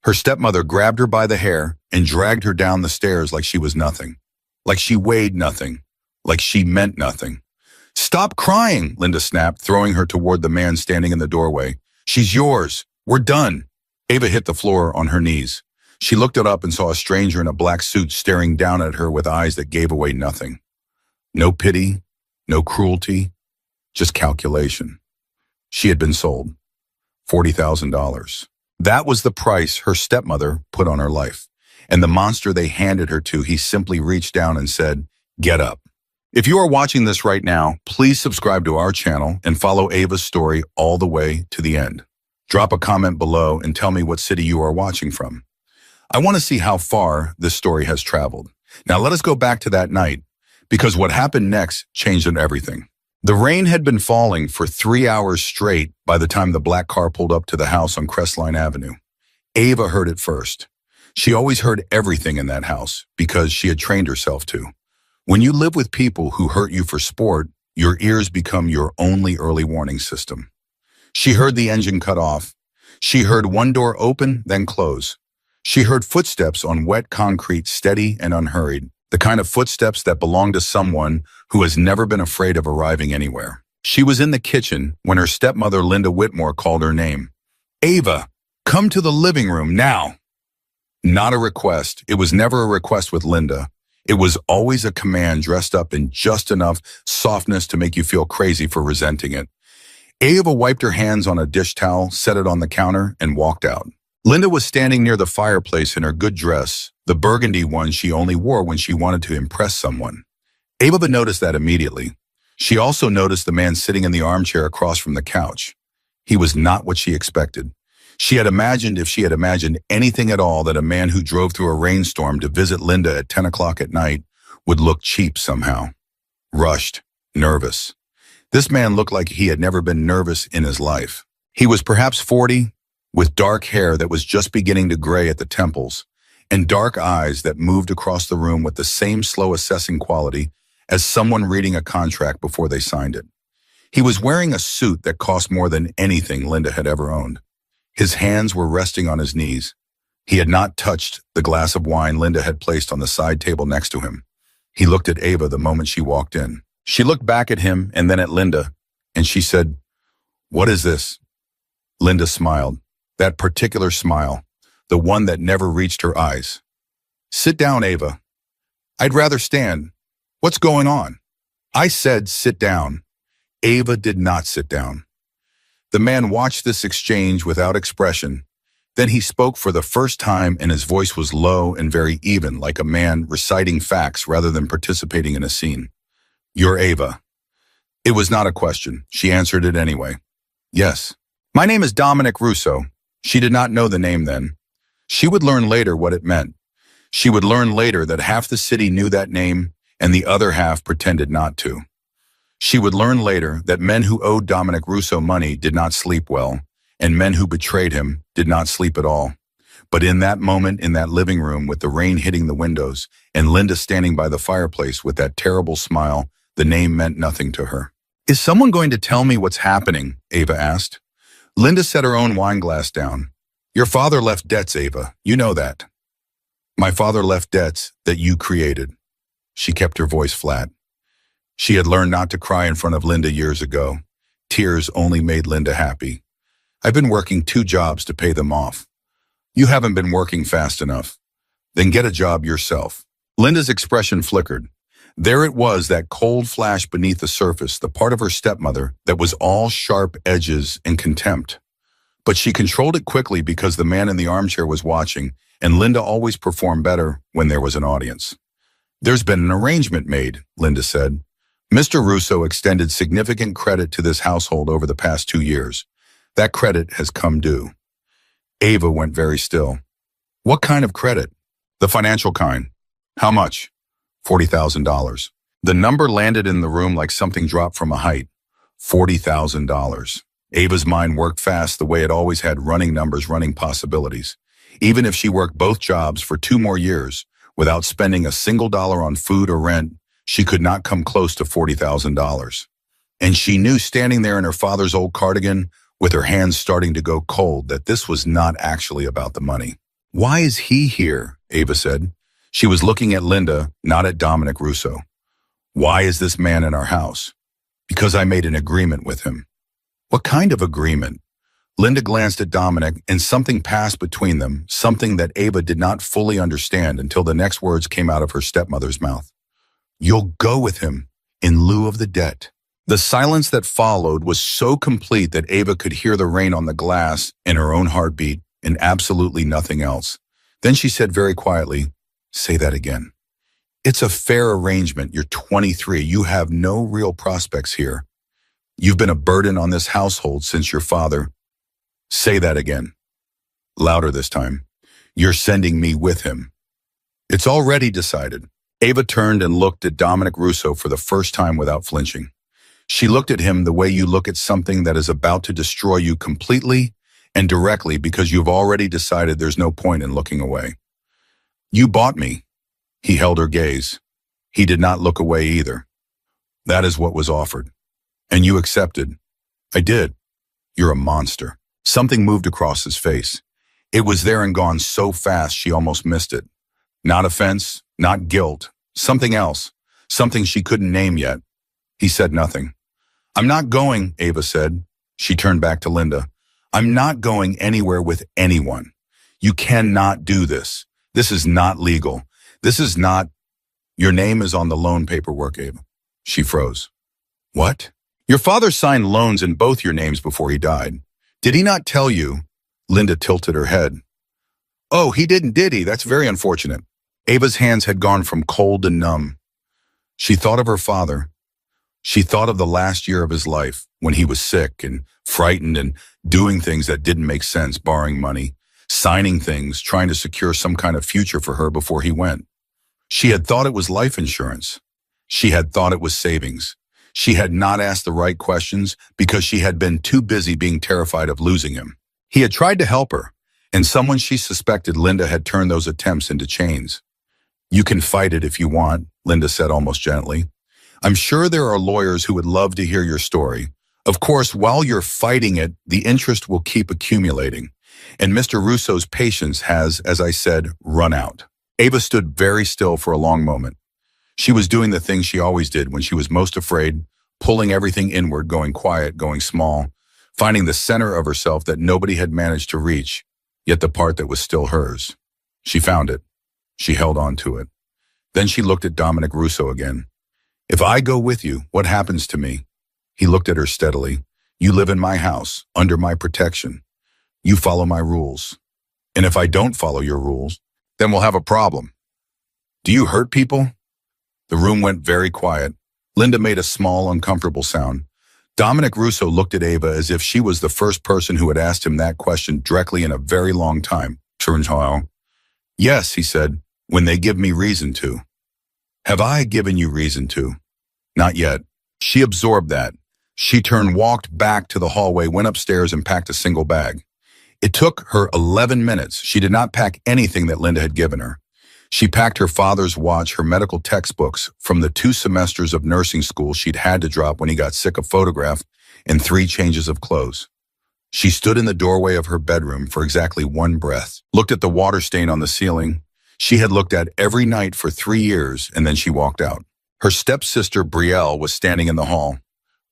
Her stepmother grabbed her by the hair and dragged her down the stairs like she was nothing, like she weighed nothing, like she meant nothing. "Stop crying," Linda snapped, throwing her toward the man standing in the doorway. "She's yours. We're done." Ava hit the floor on her knees. She looked up and saw a stranger in a black suit staring down at her with eyes that gave away nothing. No pity, no cruelty, just calculation. She had been sold. $40,000. That was the price her stepmother put on her life. And the monster they handed her to, he simply reached down and said, "Get up." If you are watching this right now, please subscribe to our channel and follow Ava's story all the way to the end. Drop a comment below and tell me what city you are watching from. I want to see how far this story has traveled. Now let us go back to that night, because what happened next changed everything. The rain had been falling for 3 hours straight by the time the black car pulled up to the house on Crestline Avenue. Ava heard it first. She always heard everything in that house because she had trained herself to. When you live with people who hurt you for sport, your ears become your only early warning system. She heard the engine cut off. She heard one door open, then close. She heard footsteps on wet concrete, steady and unhurried, the kind of footsteps that belong to someone who has never been afraid of arriving anywhere. She was in the kitchen when her stepmother, Linda Whitmore, called her name. "Ava, come to the living room now." Not a request. It was never a request with Linda. It was always a command dressed up in just enough softness to make you feel crazy for resenting it. Ava wiped her hands on a dish towel, set it on the counter, and walked out. Linda was standing near the fireplace in her good dress, the burgundy one she only wore when she wanted to impress someone. Ava noticed that immediately. She also noticed the man sitting in the armchair across from the couch. He was not what she expected. She had imagined, if she had imagined anything at all, that a man who drove through a rainstorm to visit Linda at 10 o'clock at night would look cheap somehow. Rushed, nervous. This man looked like he had never been nervous in his life. He was perhaps 40, with dark hair that was just beginning to gray at the temples, and dark eyes that moved across the room with the same slow assessing quality as someone reading a contract before they signed it. He was wearing a suit that cost more than anything Linda had ever owned. His hands were resting on his knees. He had not touched the glass of wine Linda had placed on the side table next to him. He looked at Ava the moment she walked in. She looked back at him and then at Linda, and she said, "What is this?" Linda smiled. That particular smile, the one that never reached her eyes. "Sit down, Ava." "I'd rather stand. What's going on?" "I said sit down." Ava did not sit down. The man watched this exchange without expression. Then he spoke for the first time, and his voice was low and very even, like a man reciting facts rather than participating in a scene. "You're Ava." It was not a question. She answered it anyway. "Yes. My name is Dominic Russo." She did not know the name then. She would learn later what it meant. She would learn later that half the city knew that name and the other half pretended not to. She would learn later that men who owed Dominic Russo money did not sleep well, and men who betrayed him did not sleep at all. But in that moment, in that living room, with the rain hitting the windows and Linda standing by the fireplace with that terrible smile, the name meant nothing to her. "Is someone going to tell me what's happening?" Ava asked. Linda set her own wine glass down. "Your father left debts, Ava. You know that." "My father left debts that you created." She kept her voice flat. She had learned not to cry in front of Linda years ago. Tears only made Linda happy. "I've been working 2 jobs to pay them off." "You haven't been working fast enough." "Then get a job yourself." Linda's expression flickered. There it was, that cold flash beneath the surface, the part of her stepmother that was all sharp edges and contempt. But she controlled it quickly because the man in the armchair was watching, and Linda always performed better when there was an audience. "There's been an arrangement made," Linda said. "Mr. Russo extended significant credit to this household over the past 2 years. That credit has come due." Ava went very still. "What kind of credit?" "The financial kind." "How much?" $40,000. The number landed in the room like something dropped from a height. $40,000. Ava's mind worked fast, the way it always had, running numbers, running possibilities. Even if she worked both jobs for 2 more years without spending a single dollar on food or rent, she could not come close to $40,000. And she knew, standing there in her father's old cardigan, with her hands starting to go cold, that this was not actually about the money. Why is he here? Ava said. She was looking at Linda, not at Dominic Russo. Why is this man in our house? Because I made an agreement with him. What kind of agreement? Linda glanced at Dominic and something passed between them, something that Ava did not fully understand until the next words came out of her stepmother's mouth. You'll go with him in lieu of the debt. The silence that followed was so complete that Ava could hear the rain on the glass and her own heartbeat and absolutely nothing else. Then she said very quietly, say that again. It's a fair arrangement. You're 23. You have no real prospects here. You've been a burden on this household since your father. Say that again. Louder this time. You're sending me with him. It's already decided. Ava turned and looked at Dominic Russo for the first time without flinching. She looked at him the way you look at something that is about to destroy you completely and directly because you've already decided there's no point in looking away. You bought me. He held her gaze. He did not look away either. That is what was offered. And you accepted. I did. You're a monster. Something moved across his face. It was there and gone so fast she almost missed it. Not offense, not guilt, something else, something she couldn't name yet. He said nothing. I'm not going, Ava said. She turned back to Linda. I'm not going anywhere with anyone. You cannot do this. This is not legal. This is not... Your name is on the loan paperwork, Ava. She froze. What? Your father signed loans in both your names before he died. Did he not tell you? Linda tilted her head. Oh, he didn't, did he? That's very unfortunate. Ava's hands had gone from cold to numb. She thought of her father. She thought of the last year of his life when he was sick and frightened and doing things that didn't make sense, borrowing money, signing things, trying to secure some kind of future for her before he went. She had thought it was life insurance. She had thought it was savings. She had not asked the right questions because she had been too busy being terrified of losing him. He had tried to help her, and someone she suspected Linda had turned those attempts into chains. You can fight it if you want, Linda said almost gently. I'm sure there are lawyers who would love to hear your story. Of course, while you're fighting it, the interest will keep accumulating. And Mr. Russo's patience has, as I said, run out. Ava stood very still for a long moment. She was doing the thing she always did when she was most afraid, pulling everything inward, going quiet, going small, finding the center of herself that nobody had managed to reach, yet the part that was still hers. She found it. She held on to it. Then she looked at Dominic Russo again. If I go with you, what happens to me? He looked at her steadily. You live in my house, under my protection. You follow my rules. And if I don't follow your rules, then we'll have a problem. Do you hurt people? The room went very quiet. Linda made a small, uncomfortable sound. Dominic Russo looked at Ava as if she was the first person who had asked him that question directly in a very long time. Yes, he said, when they give me reason to. Have I given you reason to? Not yet. She absorbed that. She turned, walked back to the hallway, went upstairs and packed a single bag. It took her 11 minutes. She did not pack anything that Linda had given her. She packed her father's watch, her medical textbooks from the 2 semesters of nursing school she'd had to drop when he got sick of photograph, and 3 changes of clothes. She stood in the doorway of her bedroom for exactly 1 breath, looked at the water stain on the ceiling she had looked at every night for 3 years, and then she walked out. Her stepsister, Betrayal, was standing in the hall.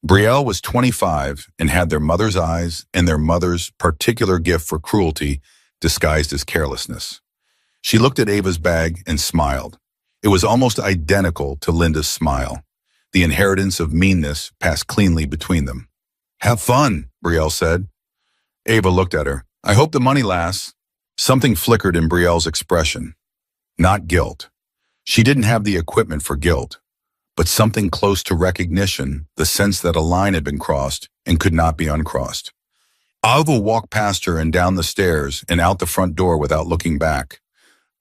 Betrayal was 25 and had their mother's eyes and their mother's particular gift for cruelty disguised as carelessness. She looked at Ava's bag and smiled. It was almost identical to Linda's smile. The inheritance of meanness passed cleanly between them. Have fun, Betrayal said. Ava looked at her. I hope the money lasts. Something flickered in Betrayal's expression. Not guilt. She didn't have the equipment for guilt, but something close to recognition, the sense that a line had been crossed and could not be uncrossed. Ava walked past her and down the stairs and out the front door without looking back.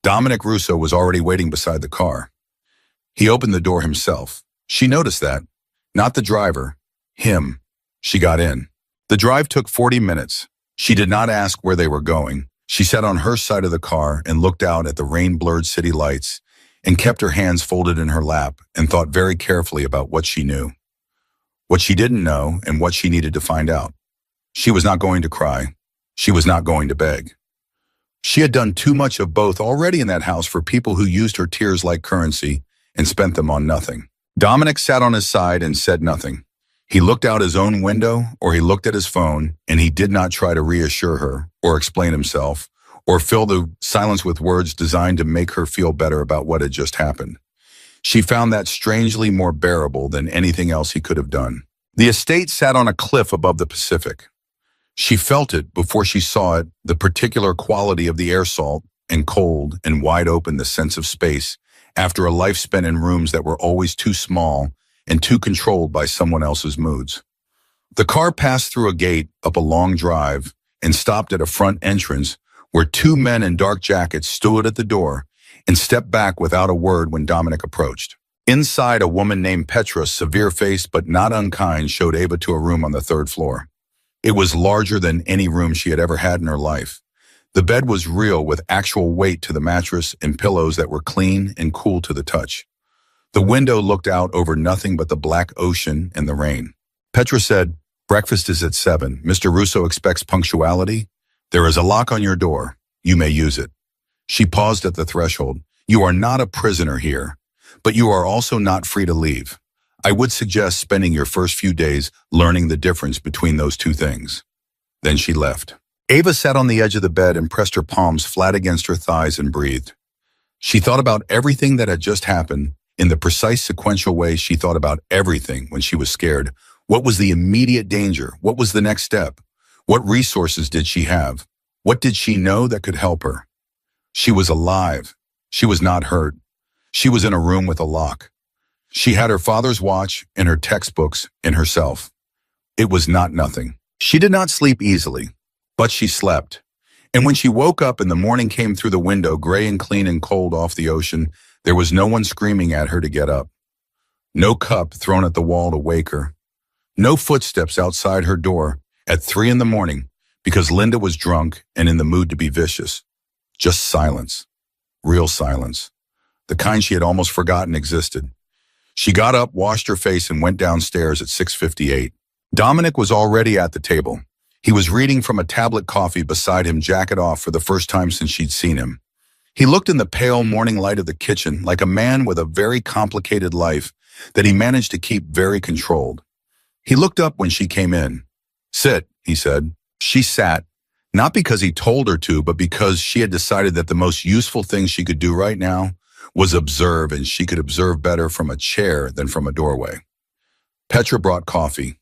Dominic Russo was already waiting beside the car. He opened the door himself. She noticed that. Not the driver. Him. She got in. The drive took 40 minutes. She did not ask where they were going. She sat on her side of the car and looked out at the rain-blurred city lights and kept her hands folded in her lap and thought very carefully about what she knew, what she didn't know, and what she needed to find out. She was not going to cry. She was not going to beg. She had done too much of both already in that house for people who used her tears like currency and spent them on nothing. Dominic sat on his side and said nothing. He looked out his own window or he looked at his phone, and he did not try to reassure her or explain himself or fill the silence with words designed to make her feel better about what had just happened. She found that strangely more bearable than anything else he could have done. The estate sat on a cliff above the Pacific. She felt it before she saw it, the particular quality of the air salt and cold and wide open the sense of space after a life spent in rooms that were always too small and too controlled by someone else's moods. The car passed through a gate up a long drive and stopped at a front entrance where two men in dark jackets stood at the door and stepped back without a word when Dominic approached. Inside, a woman named Petra, severe-faced but not unkind, showed Ava to a room on the third floor. It was larger than any room she had ever had in her life. The bed was real with actual weight to the mattress and pillows that were clean and cool to the touch. The window looked out over nothing but the black ocean and the rain. Petra said, "Breakfast is at 7. Mr. Russo expects punctuality. There is a lock on your door. You may use it." She paused at the threshold. "You are not a prisoner here, but you are also not free to leave. I would suggest spending your first few days learning the difference between those two things." Then she left. Ava sat on the edge of the bed and pressed her palms flat against her thighs and breathed. She thought about everything that had just happened in the precise sequential way she thought about everything when she was scared. What was the immediate danger? What was the next step? What resources did she have? What did she know that could help her? She was alive. She was not hurt. She was in a room with a lock. She had her father's watch and her textbooks and herself. It was not nothing. She did not sleep easily, but she slept. And when she woke up and the morning came through the window, gray and clean and cold off the ocean, there was no one screaming at her to get up. No cup thrown at the wall to wake her. No footsteps outside her door at 3 a.m. because Linda was drunk and in the mood to be vicious. Just silence. Real silence. The kind she had almost forgotten existed. She got up, washed her face, and went downstairs at 6:58. Dominic was already at the table. He was reading from a tablet coffee beside him, jacket off for the first time since she'd seen him. He looked in the pale morning light of the kitchen like a man with a very complicated life that he managed to keep very controlled. He looked up when she came in. "Sit," he said. She sat, not because he told her to, but because she had decided that the most useful thing she could do right now was observe, and she could observe better from a chair than from a doorway. Petra brought coffee,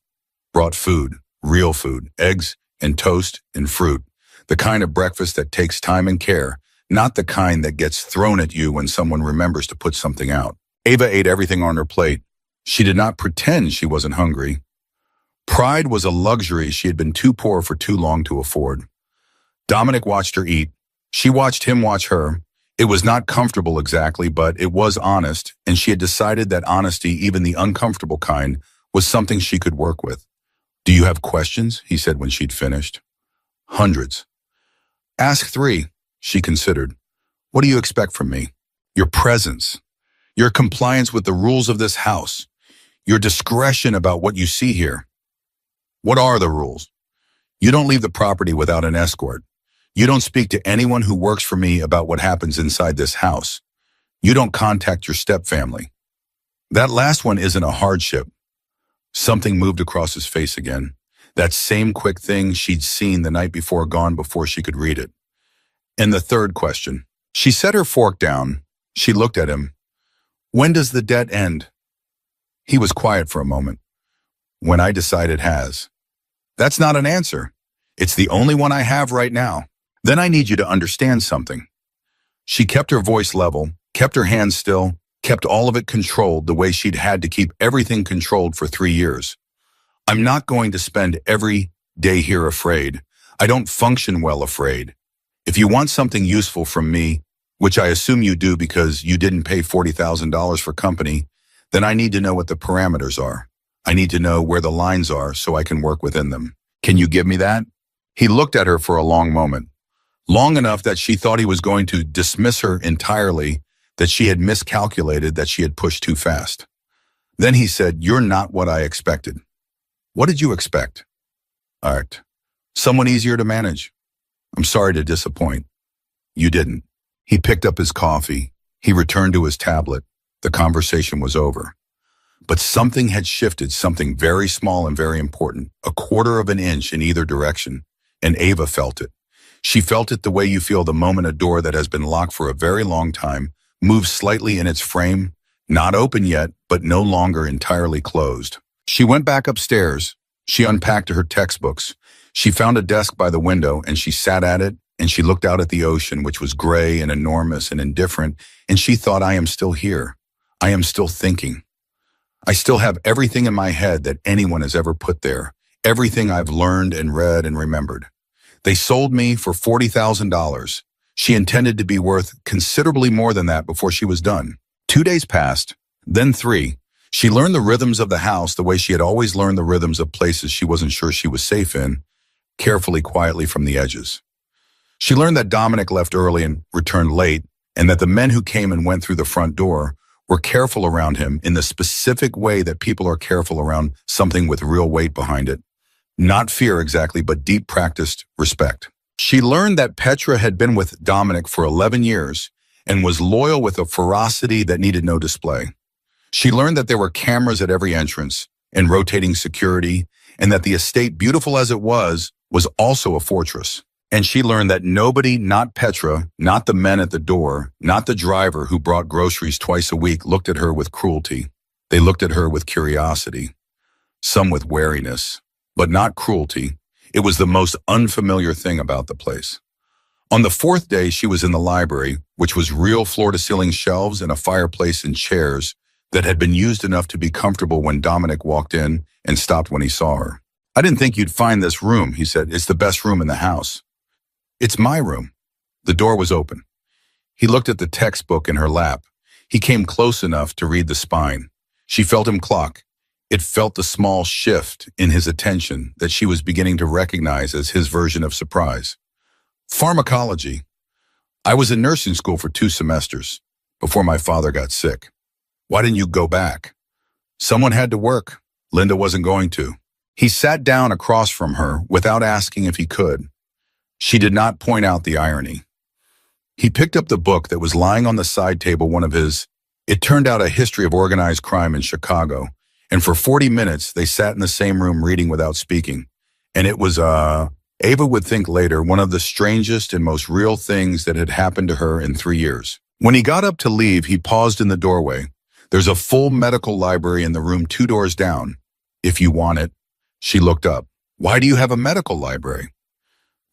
brought food, real food, eggs and toast and fruit, the kind of breakfast that takes time and care, not the kind that gets thrown at you when someone remembers to put something out. Ava ate everything on her plate. She did not pretend she wasn't hungry. Pride was a luxury she had been too poor for too long to afford. Dominic watched her eat. She watched him watch her. It was not comfortable exactly, but it was honest, and she had decided that honesty, even the uncomfortable kind, was something she could work with. "Do you have questions?" he said when she'd finished. "Hundreds." "Ask 3, she considered. "What do you expect from me?" "Your presence. Your compliance with the rules of this house. Your discretion about what you see here." "What are the rules?" "You don't leave the property without an escort. You don't speak to anyone who works for me about what happens inside this house. You don't contact your stepfamily." "That last one isn't a hardship." Something moved across his face again. That same quick thing she'd seen the night before gone before she could read it. "And the third question." She set her fork down. She looked at him. "When does the debt end?" He was quiet for a moment. "When I decide it has." "That's not an answer. It's the only one I have right now. Then I need you to understand something." She kept her voice level, kept her hands still, kept all of it controlled the way she'd had to keep everything controlled for 3 years. "I'm not going to spend every day here afraid. I don't function well afraid. If you want something useful from me, which I assume you do because you didn't pay $40,000 for company, then I need to know what the parameters are. I need to know where the lines are so I can work within them. Can you give me that?" He looked at her for a long moment. Long enough that she thought he was going to dismiss her entirely, that she had miscalculated, that she had pushed too fast. Then he said, "You're not what I expected." "What did you expect?" "Art. Someone easier to manage." "I'm sorry to disappoint." You didn't. He picked up his coffee. He returned to his tablet. The conversation was over. But something had shifted, something very small and very important, a quarter of an inch in either direction, and Ava felt it. She felt it the way you feel the moment a door that has been locked for a very long time moves slightly in its frame, not open yet, but no longer entirely closed. She went back upstairs. She unpacked her textbooks. She found a desk by the window, and she sat at it, and she looked out at the ocean, which was gray and enormous and indifferent, and she thought, I am still here. I am still thinking. I still have everything in my head that anyone has ever put there, everything I've learned and read and remembered. They sold me for $40,000. She intended to be worth considerably more than that before she was done. 2 days passed, then 3. She learned the rhythms of the house the way she had always learned the rhythms of places she wasn't sure she was safe in, carefully, quietly from the edges. She learned that Dominic left early and returned late, and that the men who came and went through the front door were careful around him in the specific way that people are careful around something with real weight behind it. Not fear exactly, but deep practiced respect. She learned that Petra had been with Dominic for 11 years and was loyal with a ferocity that needed no display. She learned that there were cameras at every entrance and rotating security, and that the estate, beautiful as it was also a fortress. And she learned that nobody, not Petra, not the men at the door, not the driver who brought groceries twice a week, looked at her with cruelty. They looked at her with curiosity, some with wariness, but not cruelty. It was the most unfamiliar thing about the place. On the 4th day, she was in the library, which was real floor-to-ceiling shelves and a fireplace and chairs that had been used enough to be comfortable when Dominic walked in and stopped when he saw her. I didn't think you'd find this room, he said. It's the best room in the house. It's my room. The door was open. He looked at the textbook in her lap. He came close enough to read the spine. She felt him clock. It felt the small shift in his attention that she was beginning to recognize as his version of surprise. Pharmacology. I was in nursing school for 2 semesters before my father got sick. Why didn't you go back? Someone had to work. Linda wasn't going to. He sat down across from her without asking if he could. She did not point out the irony. He picked up the book that was lying on the side table, one of his. It turned out a history of organized crime in Chicago, and for 40 minutes they sat in the same room reading without speaking. And it was, Ava would think later, one of the strangest and most real things that had happened to her in 3 years. When he got up to leave, he paused in the doorway. There's a full medical library in the room 2 doors down. If you want it. She looked up. Why do you have a medical library?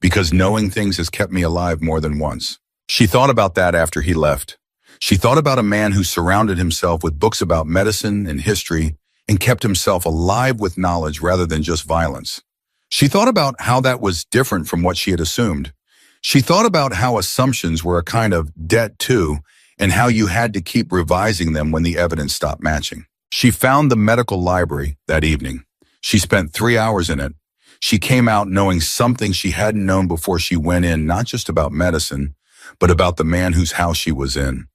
Because knowing things has kept me alive more than once. She thought about that after he left. She thought about a man who surrounded himself with books about medicine and history and kept himself alive with knowledge rather than just violence. She thought about how that was different from what she had assumed. She thought about how assumptions were a kind of debt too, and how you had to keep revising them when the evidence stopped matching. She found the medical library that evening. She spent 3 hours in it. She came out knowing something she hadn't known before she went in, not just about medicine, but about the man whose house she was in.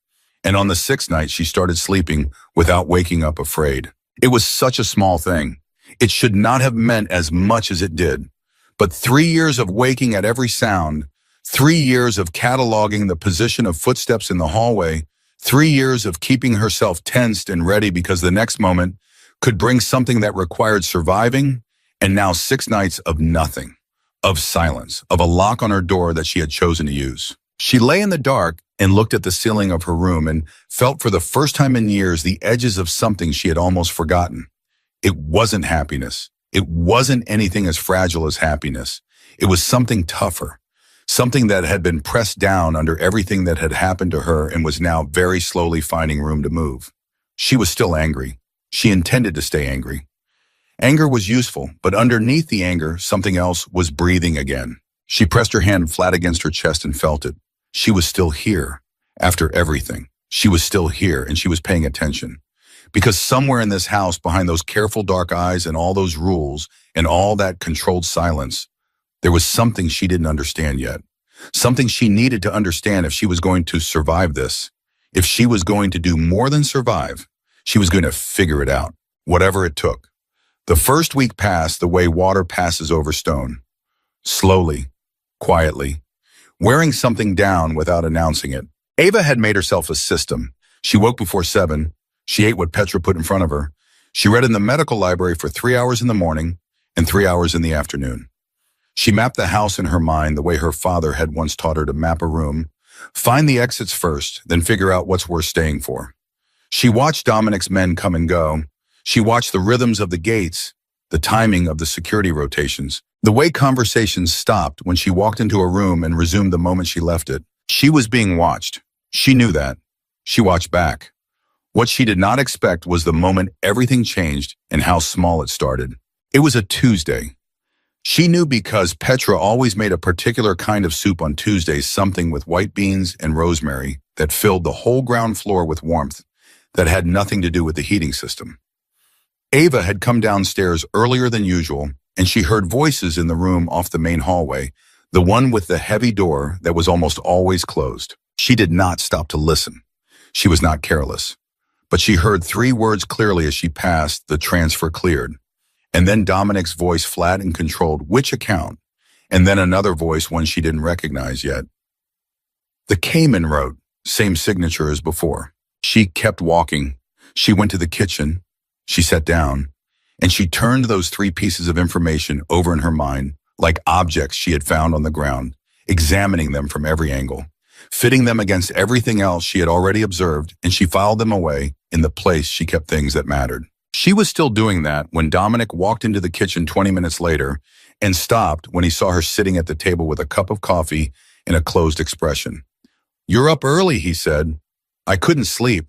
And on the 6th night, she started sleeping without waking up afraid. It was such a small thing. It should not have meant as much as it did. But 3 years of waking at every sound, 3 years of cataloging the position of footsteps in the hallway, 3 years of keeping herself tensed and ready because the next moment could bring something that required surviving, and now 6 nights of nothing, of silence, of a lock on her door that she had chosen to use. She lay in the dark and looked at the ceiling of her room and felt for the first time in years the edges of something she had almost forgotten. It wasn't happiness. It wasn't anything as fragile as happiness. It was something tougher, something that had been pressed down under everything that had happened to her and was now very slowly finding room to move. She was still angry. She intended to stay angry. Anger was useful, but underneath the anger, something else was breathing again. She pressed her hand flat against her chest and felt it. She was still here. After everything, she was still here, and she was paying attention. Because somewhere in this house, behind those careful dark eyes and all those rules and all that controlled silence, there was something she didn't understand yet. Something she needed to understand if she was going to survive this. If she was going to do more than survive, she was going to figure it out, whatever it took. The first week passed the way water passes over stone. Slowly, quietly. wearing something down without announcing it. Ava had made herself a system. She woke before 7. She ate what Petra put in front of her. She read in the medical library for 3 hours in the morning and 3 hours in the afternoon. She mapped the house in her mind the way her father had once taught her to map a room. Find the exits first, then figure out what's worth staying for. She watched Dominic's men come and go. She watched the rhythms of the gates, the timing of the security rotations, the way conversations stopped when she walked into a room and resumed the moment she left it. She was being watched. She knew that. She watched back. What she did not expect was the moment everything changed and how small it started. It was a Tuesday. She knew because Petra always made a particular kind of soup on Tuesdays, something with white beans and rosemary that filled the whole ground floor with warmth that had nothing to do with the heating system. Ava had come downstairs earlier than usual, and she heard voices in the room off the main hallway, the one with the heavy door that was almost always closed. She did not stop to listen. She was not careless. But she heard 3 words clearly as she passed, the transfer cleared. And then Dominic's voice, flat and controlled, which account? And then another voice, one she didn't recognize yet. The Cayman wrote, same signature as before. She kept walking. She went to the kitchen. She sat down. And she turned those 3 pieces of information over in her mind, like objects she had found on the ground, examining them from every angle, fitting them against everything else she had already observed, and she filed them away in the place she kept things that mattered. She was still doing that when Dominic walked into the kitchen 20 minutes later and stopped when he saw her sitting at the table with a cup of coffee and a closed expression. "You're up early," he said. "I couldn't sleep."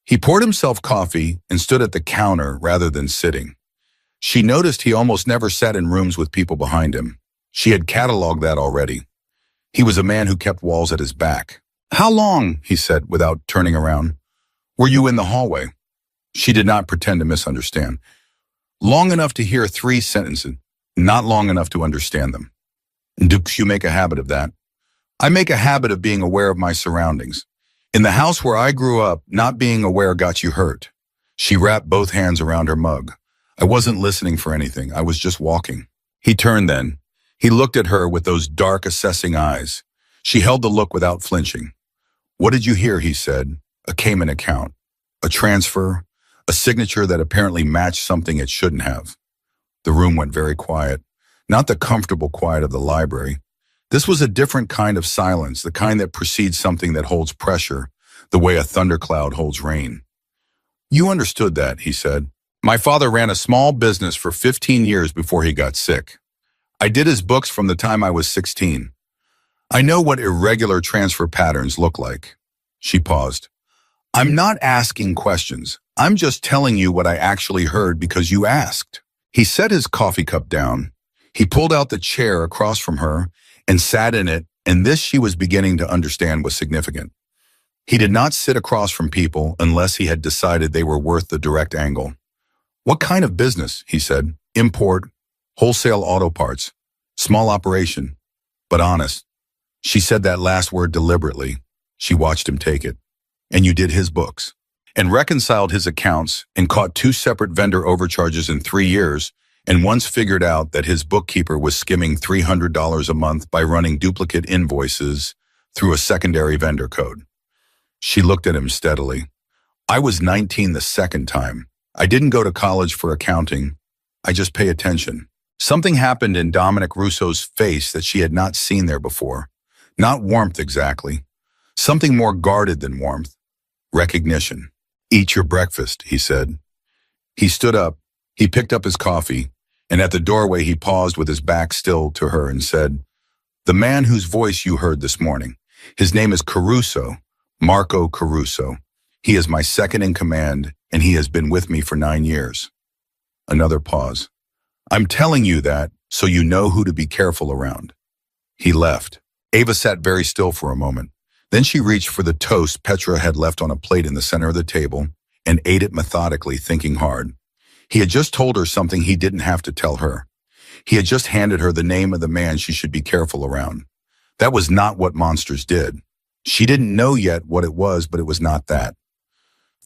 He poured himself coffee and stood at the counter rather than sitting. She noticed he almost never sat in rooms with people behind him. She had cataloged that already. He was a man who kept walls at his back. "How long," he said without turning around, "were you in the hallway?" She did not pretend to misunderstand. "Long enough to hear 3 sentences, not long enough to understand them." "Do you make a habit of that?" "I make a habit of being aware of my surroundings. In the house where I grew up, not being aware got you hurt." She wrapped both hands around her mug. "I wasn't listening for anything. I was just walking." He turned then. He looked at her with those dark, assessing eyes. She held the look without flinching. "What did you hear?" he said. "A Cayman account. A transfer. A signature that apparently matched something it shouldn't have." The room went very quiet. Not the comfortable quiet of the library. This was a different kind of silence, the kind that precedes something that holds pressure, the way a thundercloud holds rain. "You understood that," he said. "My father ran a small business for 15 years before he got sick. I did his books from the time I was 16. I know what irregular transfer patterns look like." She paused. "I'm not asking questions. I'm just telling you what I actually heard because you asked." He set his coffee cup down. He pulled out the chair across from her and sat in it, and this she was beginning to understand was significant. He did not sit across from people unless he had decided they were worth the direct angle. "What kind of business?" he said. "Import, wholesale auto parts, small operation, but honest." She said that last word deliberately. She watched him take it. "And you did his books, and reconciled his accounts, and caught 2 separate vendor overcharges in 3 years, and once figured out that his bookkeeper was skimming $300 a month by running duplicate invoices through a secondary vendor code." She looked at him steadily. "I was 19 the second time. I didn't go to college for accounting. I just pay attention." Something happened in Dominic Russo's face that she had not seen there before. Not warmth exactly. Something more guarded than warmth. Recognition. "Eat your breakfast," he said. He stood up. He picked up his coffee, and at the doorway he paused with his back still to her and said, "The man whose voice you heard this morning. His name is Caruso, Marco Caruso. He is my second in command, and he has been with me for 9 years." Another pause. "I'm telling you that so you know who to be careful around." He left. Ava sat very still for a moment. Then she reached for the toast Petra had left on a plate in the center of the table and ate it methodically, thinking hard. He had just told her something he didn't have to tell her. He had just handed her the name of the man she should be careful around. That was not what monsters did. She didn't know yet what it was, but it was not that.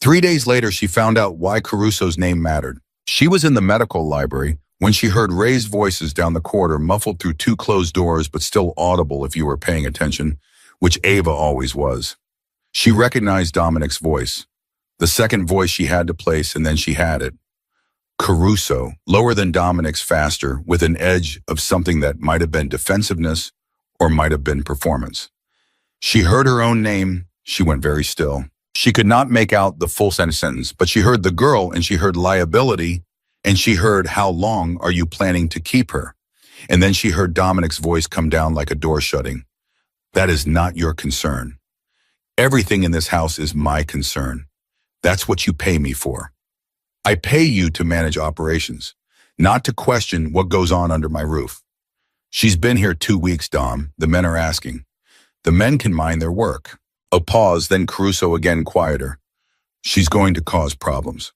3 days later, she found out why Caruso's name mattered. She was in the medical library when she heard raised voices down the corridor, muffled through two closed doors but still audible if you were paying attention, which Ava always was. She recognized Dominic's voice, the second voice she had to place, and then she had it. Caruso, lower than Dominic's, faster, with an edge of something that might have been defensiveness or might have been performance. She heard her own name. She went very still. She could not make out the full sentence, but she heard the girl, and she heard liability, and she heard how long are you planning to keep her? And then she heard Dominic's voice come down like a door shutting. That is not your concern. Everything in this house is my concern. That's what you pay me for. I pay you to manage operations, not to question what goes on under my roof. She's been here 2 weeks, Dom. The men are asking. The men can mind their work. A pause, then Caruso again quieter. She's going to cause problems.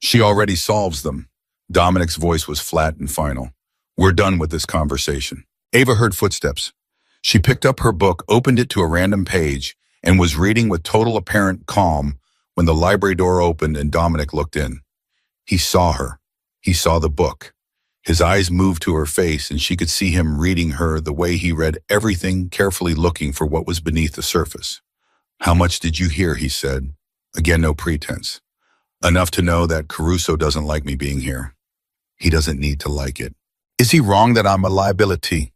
She already solves them. Dominic's voice was flat and final. We're done with this conversation. Ava heard footsteps. She picked up her book, opened it to a random page, and was reading with total apparent calm when the library door opened and Dominic looked in. He saw her. He saw the book. His eyes moved to her face, and she could see him reading her the way he read everything, carefully looking for what was beneath the surface. How much did you hear? He said. Again, no pretense. Enough to know that Caruso doesn't like me being here. He doesn't need to like it. Is he wrong that I'm a liability?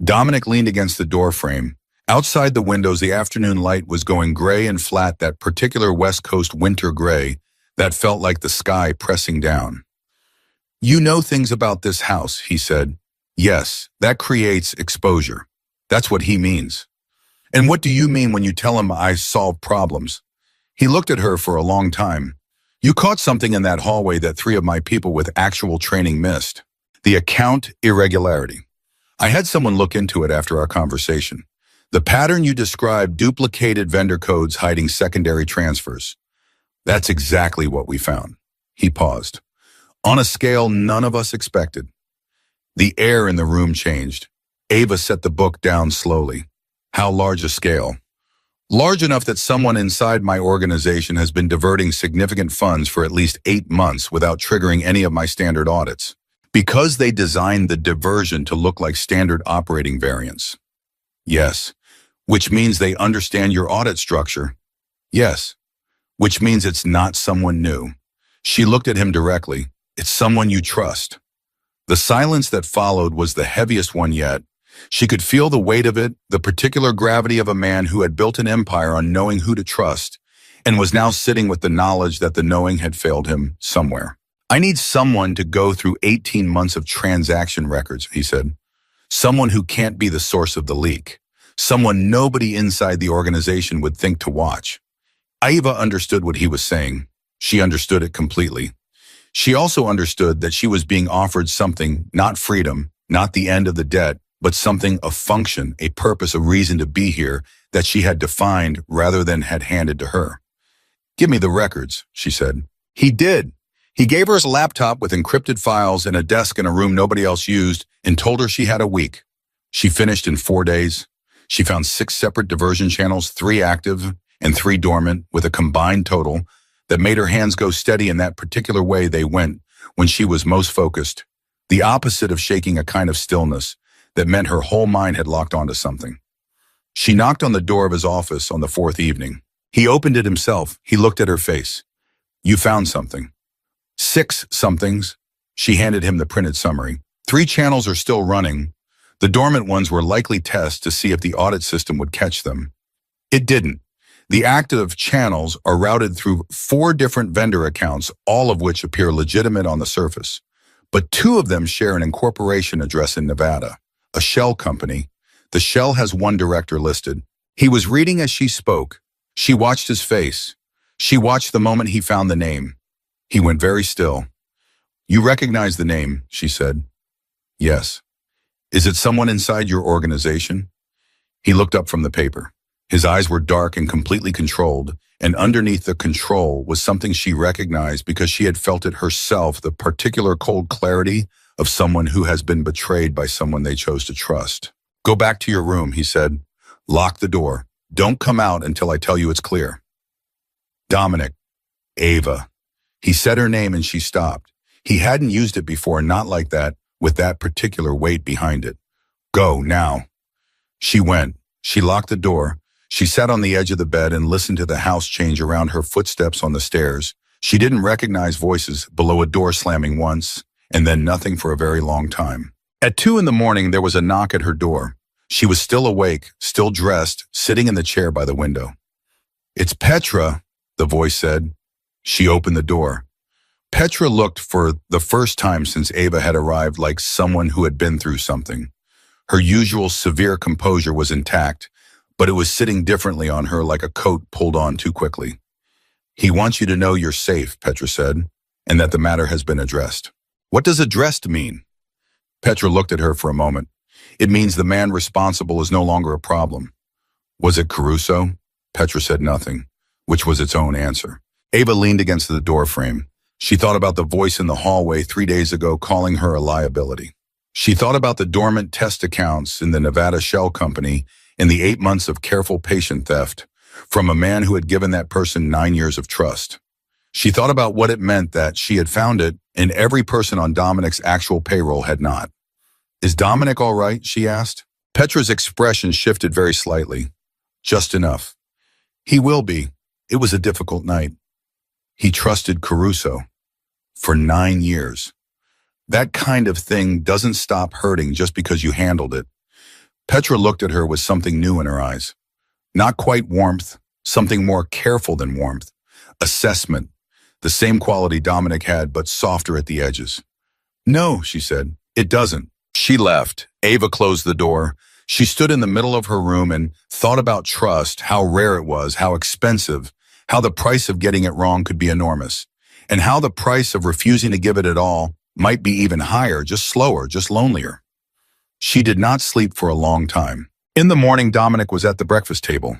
Dominic leaned against the door frame. Outside the windows, the afternoon light was going gray and flat, that particular West Coast winter gray that felt like the sky pressing down. You know things about this house, he said. Yes, that creates exposure. That's what he means. And what do you mean when you tell him I solve problems? He looked at her for a long time. You caught something in that hallway that 3 of my people with actual training missed. The account irregularity. I had someone look into it after our conversation. The pattern you described, duplicated vendor codes hiding secondary transfers. That's exactly what we found. He paused. On a scale none of us expected. The air in the room changed. Ava set the book down slowly. How large a scale? Large enough that someone inside my organization has been diverting significant funds for at least 8 months without triggering any of my standard audits. Because they designed the diversion to look like standard operating variants. Yes. Which means they understand your audit structure. Yes. Which means it's not someone new. She looked at him directly. It's someone you trust. The silence that followed was the heaviest one yet. She could feel the weight of it, the particular gravity of a man who had built an empire on knowing who to trust, and was now sitting with the knowledge that the knowing had failed him somewhere. I need someone to go through 18 months of transaction records, he said. Someone who can't be the source of the leak. Someone nobody inside the organization would think to watch. Ava understood what he was saying. She understood it completely. She also understood that she was being offered something, not freedom, not the end of the debt, but something, a function, a purpose, a reason to be here that she had defined rather than had handed to her. Give me the records, she said. He did. He gave her his laptop with encrypted files and a desk in a room nobody else used and told her she had a week. She finished in 4 days. She found 6 separate diversion channels, 3 active and 3 dormant, with a combined total that made her hands go steady in that particular way they went when she was most focused, the opposite of shaking, a kind of stillness that meant her whole mind had locked onto something. She knocked on the door of his office on the 4th evening. He opened it himself. He looked at her face. You found something. 6 somethings. She handed him the printed summary. 3 channels are still running. The dormant ones were likely tests to see if the audit system would catch them. It didn't. The active channels are routed through 4 different vendor accounts, all of which appear legitimate on the surface. But 2 of them share an incorporation address in Nevada, a shell company. The shell has 1 director listed. He was reading as she spoke. She watched his face. She watched the moment he found the name. He went very still. You recognize the name, she said. Yes. Is it someone inside your organization? He looked up from the paper. His eyes were dark and completely controlled, and underneath the control was something she recognized because she had felt it herself, the particular cold clarity of someone who has been betrayed by someone they chose to trust. Go back to your room, he said. Lock the door. Don't come out until I tell you it's clear. Dominic. Ava. He said her name and she stopped. He hadn't used it before, not like that, with that particular weight behind it. Go, now. She went. She locked the door. She sat on the edge of the bed and listened to the house change around her footsteps on the stairs. She didn't recognize voices below a door slamming once, and then nothing for a very long time. At 2 in the morning, there was a knock at her door. She was still awake, still dressed, sitting in the chair by the window. "It's Petra," the voice said. She opened the door. Petra looked for the first time since Ava had arrived like someone who had been through something. Her usual severe composure was intact, but it was sitting differently on her like a coat pulled on too quickly. "He wants you to know you're safe," Petra said, "and that the matter has been addressed." "What does addressed mean?" Petra looked at her for a moment. "It means the man responsible is no longer a problem." "Was it Caruso?" Petra said nothing, which was its own answer. Ava leaned against the doorframe. She thought about the voice in the hallway 3 days ago calling her a liability. She thought about the dormant test accounts in the Nevada Shell Company and the 8 months of careful patient theft from a man who had given that person 9 years of trust. She thought about what it meant that she had found it and every person on Dominic's actual payroll had not. "Is Dominic all right?" she asked. Petra's expression shifted very slightly. "Just enough. He will be. It was a difficult night. He trusted Caruso for 9 years. That kind of thing doesn't stop hurting just because you handled it." Petra looked at her with something new in her eyes. Not quite warmth, something more careful than warmth. Assessment. The same quality Dominic had, but softer at the edges. "No," she said, "it doesn't." She left. Ava closed the door. She stood in the middle of her room and thought about trust, how rare it was, how expensive, how the price of getting it wrong could be enormous, and how the price of refusing to give it at all might be even higher, just slower, just lonelier. She did not sleep for a long time. In the morning, Dominic was at the breakfast table.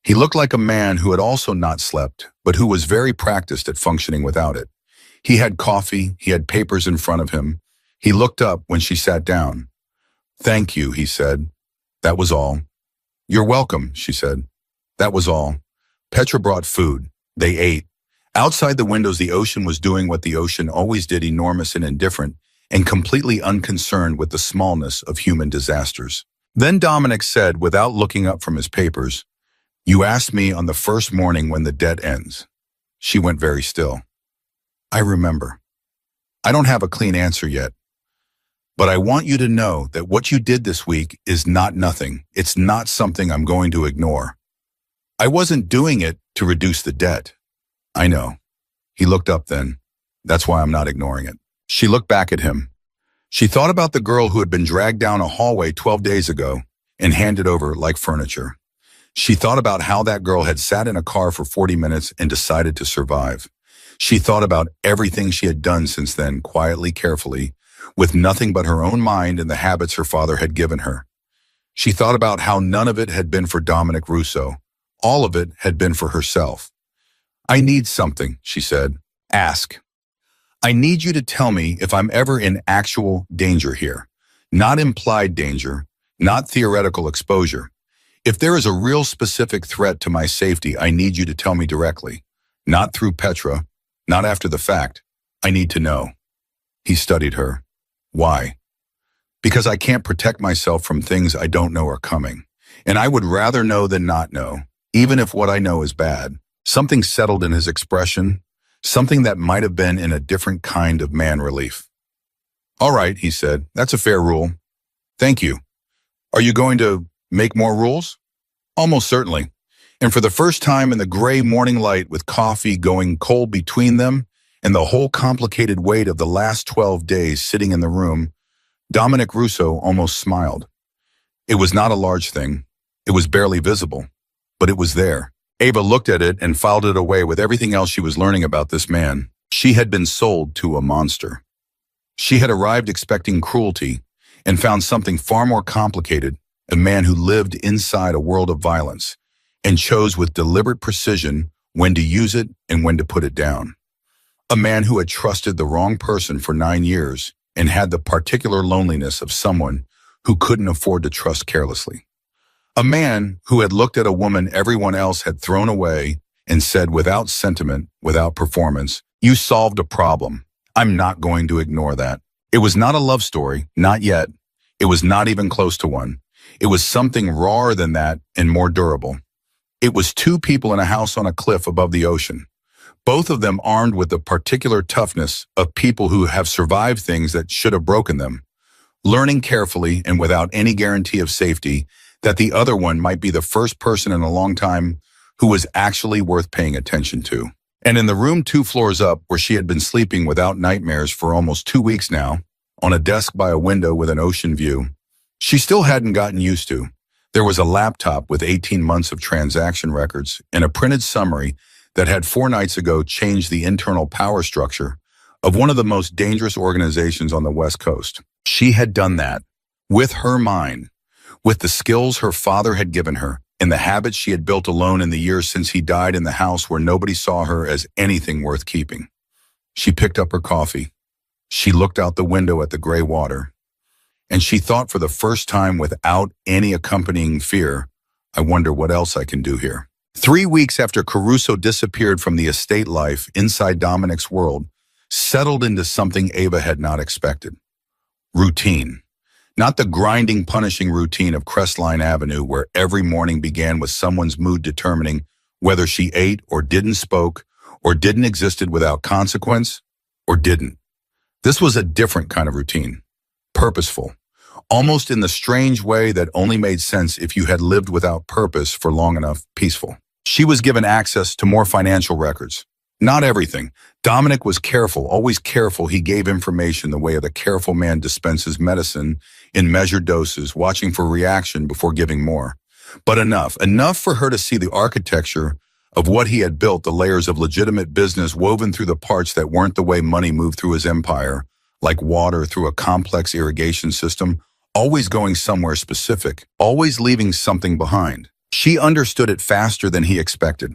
He looked like a man who had also not slept, but who was very practiced at functioning without it. He had coffee, he had papers in front of him. He looked up when she sat down. "Thank you," he said. "That was all." "You're welcome," she said. That was all. Petra brought food. They ate. Outside the windows, the ocean was doing what the ocean always did, enormous and indifferent, and completely unconcerned with the smallness of human disasters. Then Dominic said, without looking up from his papers, "You asked me on the first morning when the debt ends." She went very still. "I remember. I don't have a clean answer yet. But I want you to know that what you did this week is not nothing. It's not something I'm going to ignore. I wasn't doing it to reduce the debt." "I know." He looked up then. "That's why I'm not ignoring it." She looked back at him. She thought about the girl who had been dragged down a hallway 12 days ago and handed over like furniture. She thought about how that girl had sat in a car for 40 minutes and decided to survive. She thought about everything she had done since then, quietly, carefully, with nothing but her own mind and the habits her father had given her. She thought about how none of it had been for Dominic Russo. All of it had been for herself. "I need something," she said. "Ask. I need you to tell me if I'm ever in actual danger here. Not implied danger, not theoretical exposure. If there is a real specific threat to my safety, I need you to tell me directly. Not through Petra, not after the fact. I need to know." He studied her. "Why?" "Because I can't protect myself from things I don't know are coming. And I would rather know than not know, even if what I know is bad." Something settled in his expression, something that might have been in a different kind of man relief. "All right," he said, "that's a fair rule. Thank you. Are you going to make more rules?" "Almost certainly." And for the first time in the gray morning light, with coffee going cold between them and the whole complicated weight of the last 12 days sitting in the room, Dominic Russo almost smiled. It was not a large thing. It was barely visible, but it was there. Ava looked at it and filed it away with everything else she was learning about this man. She had been sold to a monster. She had arrived expecting cruelty and found something far more complicated, a man who lived inside a world of violence and chose with deliberate precision when to use it and when to put it down. A man who had trusted the wrong person for 9 years and had the particular loneliness of someone who couldn't afford to trust carelessly. A man who had looked at a woman everyone else had thrown away and said without sentiment, without performance, "You solved a problem. I'm not going to ignore that. It was not a love story, not yet. It was not even close to one. It was something rawer than that and more durable. It was two people in a house on a cliff above the ocean, both of them armed with the particular toughness of people who have survived things that should have broken them, learning carefully and without any guarantee of safety that the other one might be the first person in a long time who was actually worth paying attention to. And in the room 2 floors up, where she had been sleeping without nightmares for almost 2 weeks now, on a desk by a window with an ocean view, she still hadn't gotten used to. There was a laptop with 18 months of transaction records and a printed summary that had 4 nights ago changed the internal power structure of one of the most dangerous organizations on the West Coast. She had done that with her mind, with the skills her father had given her, and the habits she had built alone in the years since he died in the house where nobody saw her as anything worth keeping. She picked up her coffee. She looked out the window at the gray water, and she thought for the first time without any accompanying fear, I wonder what else I can do here. 3 weeks after Caruso disappeared from the estate life inside Dominic's world, settled into something Ava had not expected. Routine. Not the grinding, punishing routine of Crestline Avenue where every morning began with someone's mood determining whether she ate or didn't spoke or didn't existed without consequence or didn't. This was a different kind of routine. Purposeful. Almost in the strange way that only made sense if you had lived without purpose for long enough, peaceful. She was given access to more financial records. Not everything. Dominic was careful, always careful. He gave information the way of the careful man dispenses medicine in measured doses, watching for reaction before giving more. But enough for her to see the architecture of what he had built, the layers of legitimate business woven through the parts that weren't the way money moved through his empire, like water through a complex irrigation system, always going somewhere specific, always leaving something behind. She understood it faster than he expected.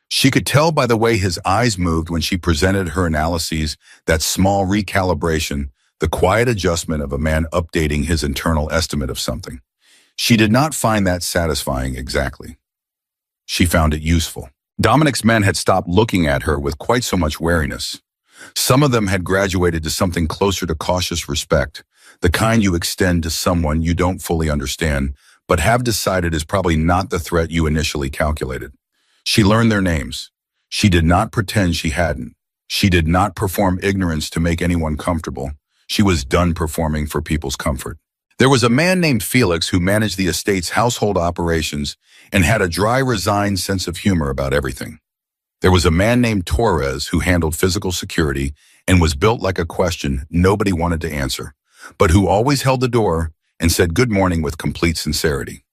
She could tell by the way his eyes moved when she presented her analyses, that small recalibration, the quiet adjustment of a man updating his internal estimate of something. She did not find that satisfying exactly. She found it useful. Dominic's men had stopped looking at her with quite so much wariness. Some of them had graduated to something closer to cautious respect, the kind you extend to someone you don't fully understand, but have decided is probably not the threat you initially calculated. She learned their names. She did not pretend she hadn't. She did not perform ignorance to make anyone comfortable. She was done performing for people's comfort. There was a man named Felix who managed the estate's household operations and had a dry, resigned sense of humor about everything. There was a man named Torres who handled physical security and was built like a question nobody wanted to answer, but who always held the door and said good morning with complete sincerity.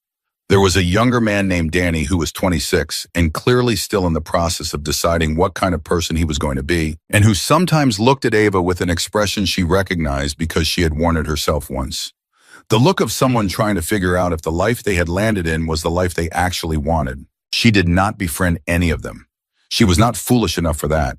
There was a younger man named Danny who was 26 and clearly still in the process of deciding what kind of person he was going to be, and who sometimes looked at Ava with an expression she recognized because she had worn it herself once. The look of someone trying to figure out if the life they had landed in was the life they actually wanted. She did not befriend any of them. She was not foolish enough for that,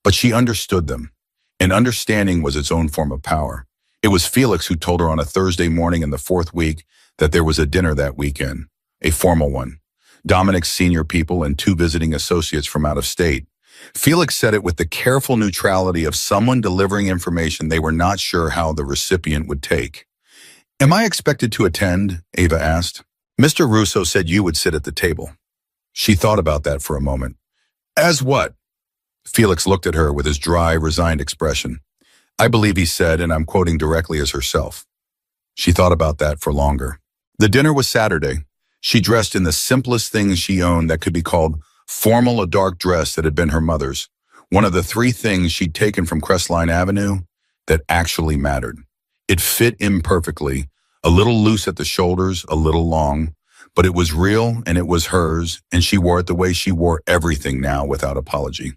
but she understood them, and understanding was its own form of power. It was Felix who told her on a Thursday morning in the 4th week that there was a dinner that weekend, a formal one. Dominic's senior people and 2 visiting associates from out of state. Felix said it with the careful neutrality of someone delivering information they were not sure how the recipient would take. Am I expected to attend? Ava asked. Mr. Russo said you would sit at the table. She thought about that for a moment. As what? Felix looked at her with his dry, resigned expression. I believe he said, and I'm quoting directly as herself. She thought about that for longer. The dinner was Saturday. She dressed in the simplest things she owned that could be called formal, a dark dress that had been her mother's, one of the 3 things she'd taken from Crestline Avenue that actually mattered. It fit imperfectly, a little loose at the shoulders, a little long, but it was real and it was hers, and she wore it the way she wore everything now without apology.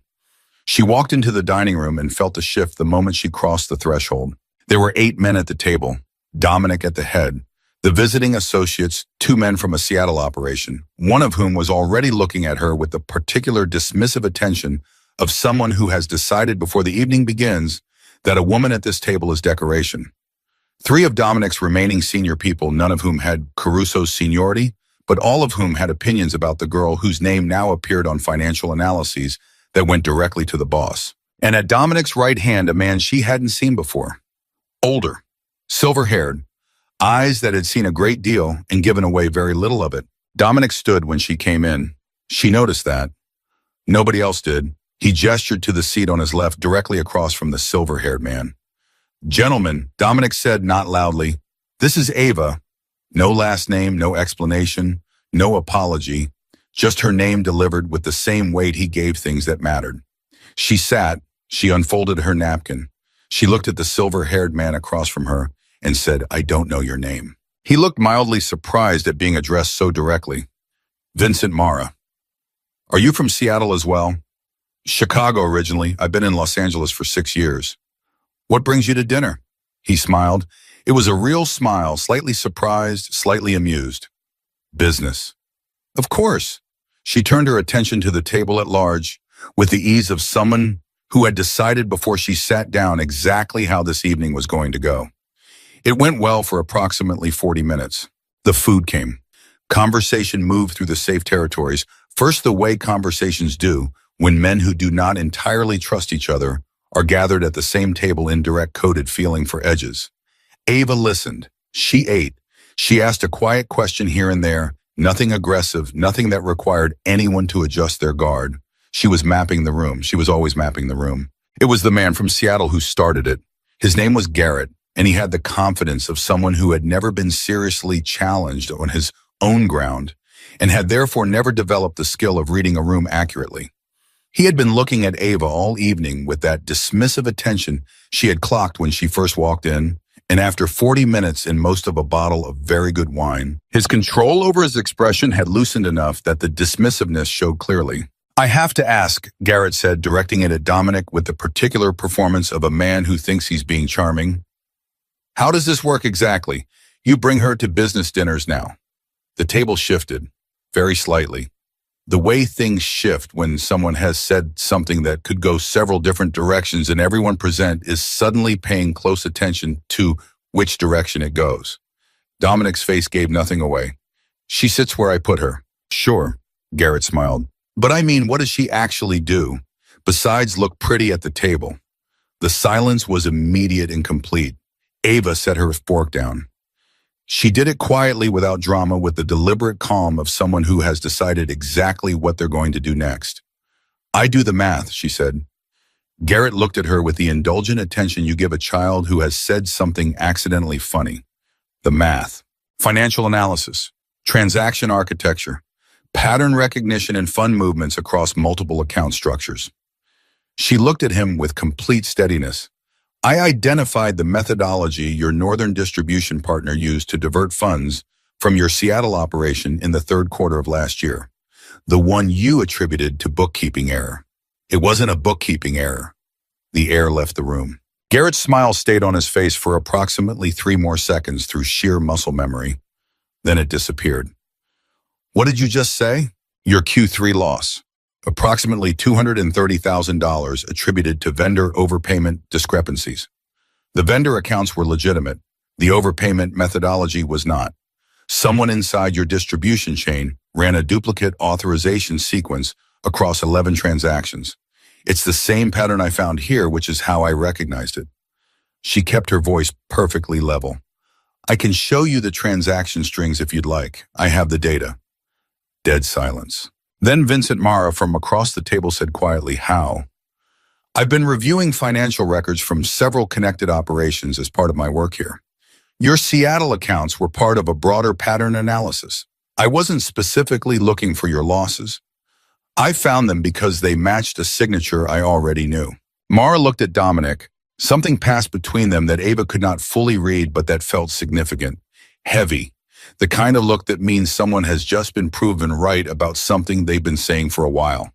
She walked into the dining room and felt a shift the moment she crossed the threshold. There were 8 men at the table, Dominic at the head, the visiting associates, 2 men from a Seattle operation, one of whom was already looking at her with the particular dismissive attention of someone who has decided before the evening begins that a woman at this table is decoration. 3 of Dominic's remaining senior people, none of whom had Caruso's seniority, but all of whom had opinions about the girl whose name now appeared on financial analyses that went directly to the boss. And at Dominic's right hand, a man she hadn't seen before. Older, silver-haired, eyes that had seen a great deal and given away very little of it. Dominic stood when she came in. She noticed that. Nobody else did. He gestured to the seat on his left, directly across from the silver-haired man. "Gentlemen," Dominic said, not loudly, "this is Ava." No last name, no explanation, no apology, just her name delivered with the same weight he gave things that mattered. She sat, she unfolded her napkin. She looked at the silver-haired man across from her and said, "I don't know your name." He looked mildly surprised at being addressed so directly. "Vincent Mara." "Are you from Seattle as well?" "Chicago originally. I've been in Los Angeles for 6 years." "What brings you to dinner?" He smiled. It was a real smile, slightly surprised, slightly amused. "Business." "Of course." She turned her attention to the table at large, with the ease of someone who had decided before she sat down exactly how this evening was going to go. It went well for approximately 40 minutes. The food came. Conversation moved through the safe territories, first the way conversations do when men who do not entirely trust each other are gathered at the same table in direct coded feeling for edges. Ava listened. She ate. She asked a quiet question here and there, nothing aggressive, nothing that required anyone to adjust their guard. She was mapping the room. She was always mapping the room. It was the man from Seattle who started it. His name was Garrett, and he had the confidence of someone who had never been seriously challenged on his own ground and had therefore never developed the skill of reading a room accurately. He had been looking at Ava all evening with that dismissive attention she had clocked when she first walked in, and after 40 minutes and most of a bottle of very good wine, his control over his expression had loosened enough that the dismissiveness showed clearly. "I have to ask," Garrett said, directing it at Dominic with the particular performance of a man who thinks he's being charming. "How does this work exactly? You bring her to business dinners now." The table shifted, very slightly. The way things shift when someone has said something that could go several different directions and everyone present is suddenly paying close attention to which direction it goes. Dominic's face gave nothing away. "She sits where I put her." "Sure," Garrett smiled. "But I mean, what does she actually do, besides look pretty at the table?" The silence was immediate and complete. Ava set her fork down. She did it quietly without drama, with the deliberate calm of someone who has decided exactly what they're going to do next. "I do the math," she said. Garrett looked at her with the indulgent attention you give a child who has said something accidentally funny. "The math. Financial analysis. Transaction architecture. Pattern recognition and fund movements across multiple account structures." She looked at him with complete steadiness. "I identified the methodology your northern distribution partner used to divert funds from your Seattle operation in the third quarter of last year. The one you attributed to bookkeeping error. It wasn't a bookkeeping error." The air left the room. Garrett's smile stayed on his face for approximately 3 more seconds through sheer muscle memory. Then it disappeared. "What did you just say?" "Your Q3 loss. Approximately $230,000 attributed to vendor overpayment discrepancies. The vendor accounts were legitimate. The overpayment methodology was not. Someone inside your distribution chain ran a duplicate authorization sequence across 11 transactions. It's the same pattern I found here, which is how I recognized it." She kept her voice perfectly level. "I can show you the transaction strings if you'd like. I have the data." Dead silence. Then Vincent Mara from across the table said quietly, "How?" "I've been reviewing financial records from several connected operations as part of my work here. Your Seattle accounts were part of a broader pattern analysis. I wasn't specifically looking for your losses. I found them because they matched a signature I already knew." Mara looked at Dominic. Something passed between them that Ava could not fully read, but that felt significant. Heavy. The kind of look that means someone has just been proven right about something they've been saying for a while.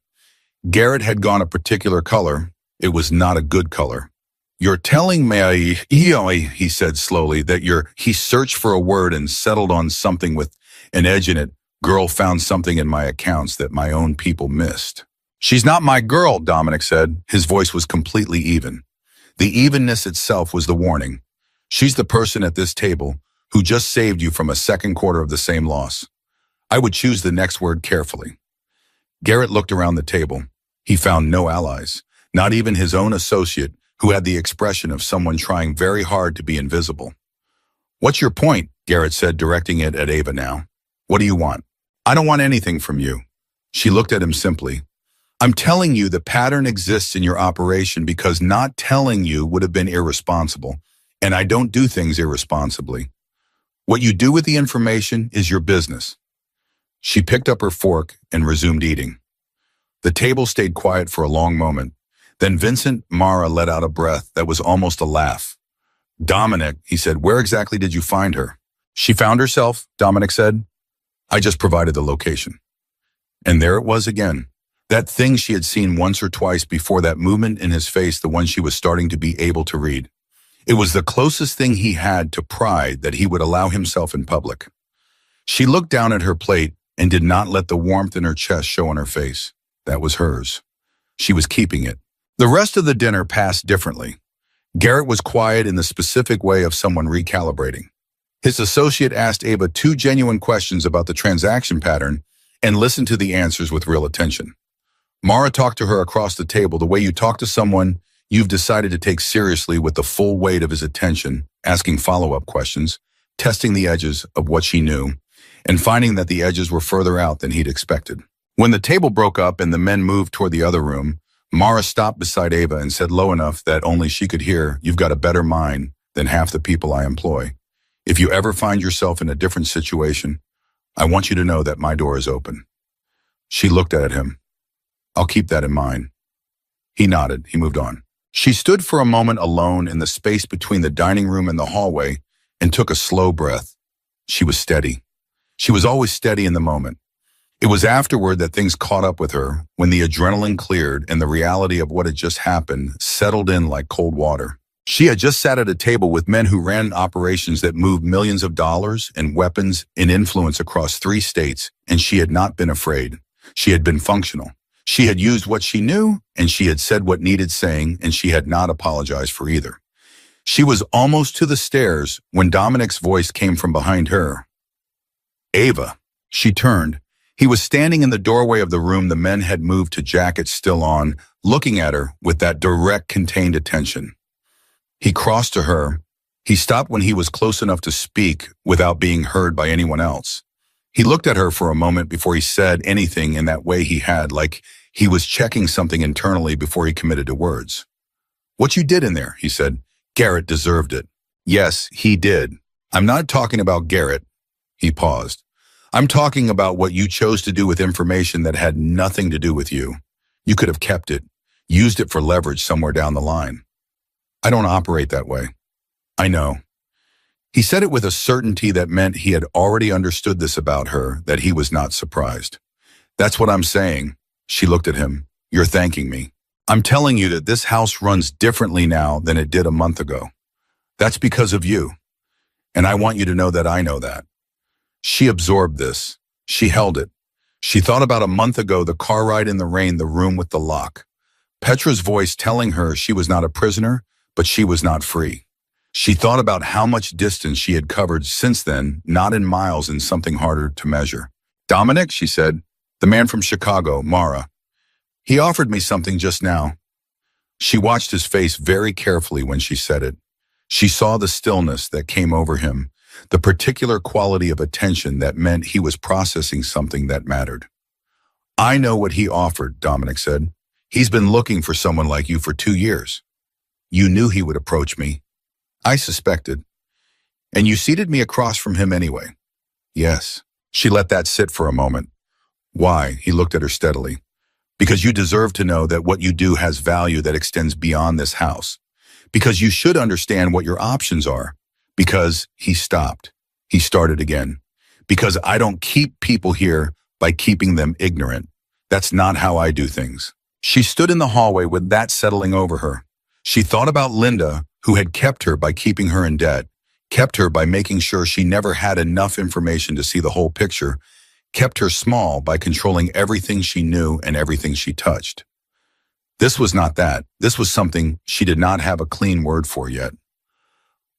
Garrett had gone a particular color. It was not a good color. "You're telling me," he said slowly, "that he searched for a word and settled on something with an edge in it. Girl found something in my accounts that my own people missed." "She's not my girl," Dominic said. His voice was completely even. The evenness itself was the warning. "She's the person at this table who just saved you from a second quarter of the same loss. I would choose the next word carefully." Garrett looked around the table. He found no allies. Not even his own associate, who had the expression of someone trying very hard to be invisible. "What's your point?" Garrett said, directing it at Ava now. "What do you want?" "I don't want anything from you." She looked at him simply. "I'm telling you the pattern exists in your operation because not telling you would have been irresponsible, and I don't do things irresponsibly. What you do with the information is your business." She picked up her fork and resumed eating. The table stayed quiet for a long moment. Then Vincent Mara let out a breath that was almost a laugh. "Dominic," he said, "where exactly did you find her?" "She found herself," Dominic said. "I just provided the location." And there it was again. That thing she had seen once or twice before, that movement in his face, the one she was starting to be able to read. It was the closest thing he had to pride that he would allow himself in public. She looked down at her plate and did not let the warmth in her chest show on her face. That was hers. She was keeping it. The rest of the dinner passed differently. Garrett was quiet in the specific way of someone recalibrating. His associate asked Ava 2 genuine questions about the transaction pattern and listened to the answers with real attention. Mara talked to her across the table the way you talk to someone you've decided to take seriously, with the full weight of his attention, asking follow-up questions, testing the edges of what she knew, and finding that the edges were further out than he'd expected. When the table broke up and the men moved toward the other room, Mara stopped beside Ava and said low enough that only she could hear, "You've got a better mind than half the people I employ. If you ever find yourself in a different situation, I want you to know that my door is open." She looked at him. "I'll keep that in mind." He nodded. He moved on. She stood for a moment alone in the space between the dining room and the hallway and took a slow breath. She was steady. She was always steady in the moment. It was afterward that things caught up with her, when the adrenaline cleared and the reality of what had just happened settled in like cold water. She had just sat at a table with men who ran operations that moved millions of dollars and weapons and influence across 3 states, and she had not been afraid. She had been functional. She had used what she knew, and she had said what needed saying, and she had not apologized for either. She was almost to the stairs when Dominic's voice came from behind her. "Ava." She turned. He was standing in the doorway of the room the men had moved to, jackets still on, looking at her with that direct, contained attention. He crossed to her. He stopped when he was close enough to speak without being heard by anyone else. He looked at her for a moment before he said anything, in that way he had, like he was checking something internally before he committed to words. "What you did in there," he said. "Garrett deserved it." "Yes, he did. I'm not talking about Garrett." He paused. "I'm talking about what you chose to do with information that had nothing to do with you. You could have kept it, used it for leverage somewhere down the line." "I don't operate that way." "I know." He said it with a certainty that meant he had already understood this about her, that he was not surprised. "That's what I'm saying." She looked at him. "You're thanking me. I'm telling you that this house runs differently now than it did a month ago. That's because of you. And I want you to know that I know that." She absorbed this. She held it. She thought about a month ago, the car ride in the rain, the room with the lock. Petra's voice telling her she was not a prisoner, but she was not free. She thought about how much distance she had covered since then, not in miles, in something harder to measure. "Dominic," she said, "the man from Chicago, Mara. He offered me something just now." She watched his face very carefully when she said it. She saw the stillness that came over him, the particular quality of attention that meant he was processing something that mattered. "I know what he offered," Dominic said. "He's been looking for someone like you for 2 years. You knew he would approach me." "I suspected." "And you seated me across from him anyway." "Yes." She let that sit for a moment. "Why?" He looked at her steadily. "Because you deserve to know that what you do has value that extends beyond this house. Because you should understand what your options are. Because," he stopped. He started again. "Because I don't keep people here by keeping them ignorant. That's not how I do things." She stood in the hallway with that settling over her. She thought about Linda, who had kept her by keeping her in debt, kept her by making sure she never had enough information to see the whole picture, kept her small by controlling everything she knew and everything she touched. This was not that. This was something she did not have a clean word for yet.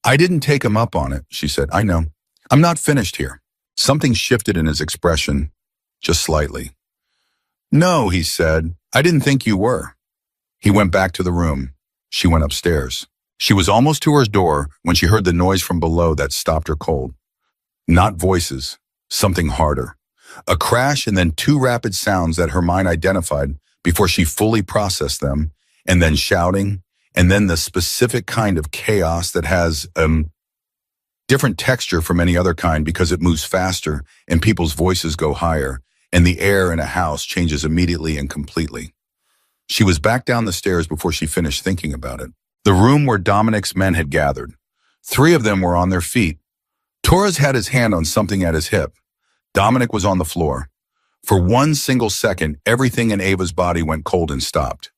"I didn't take him up on it," she said. "I know. I'm not finished here." Something shifted in his expression, just slightly. "No," he said. "I didn't think you were." He went back to the room. She went upstairs. She was almost to her door when she heard the noise from below that stopped her cold. Not voices, something harder. A crash and then two rapid sounds that her mind identified before she fully processed them, and then shouting, and then the specific kind of chaos that has different texture from any other kind because it moves faster and people's voices go higher, and the air in a house changes immediately and completely. She was back down the stairs before she finished thinking about it. The room where Dominic's men had gathered. 3 of them were on their feet. Torres had his hand on something at his hip. Dominic was on the floor. For one single second, everything in Ava's body went cold and stopped.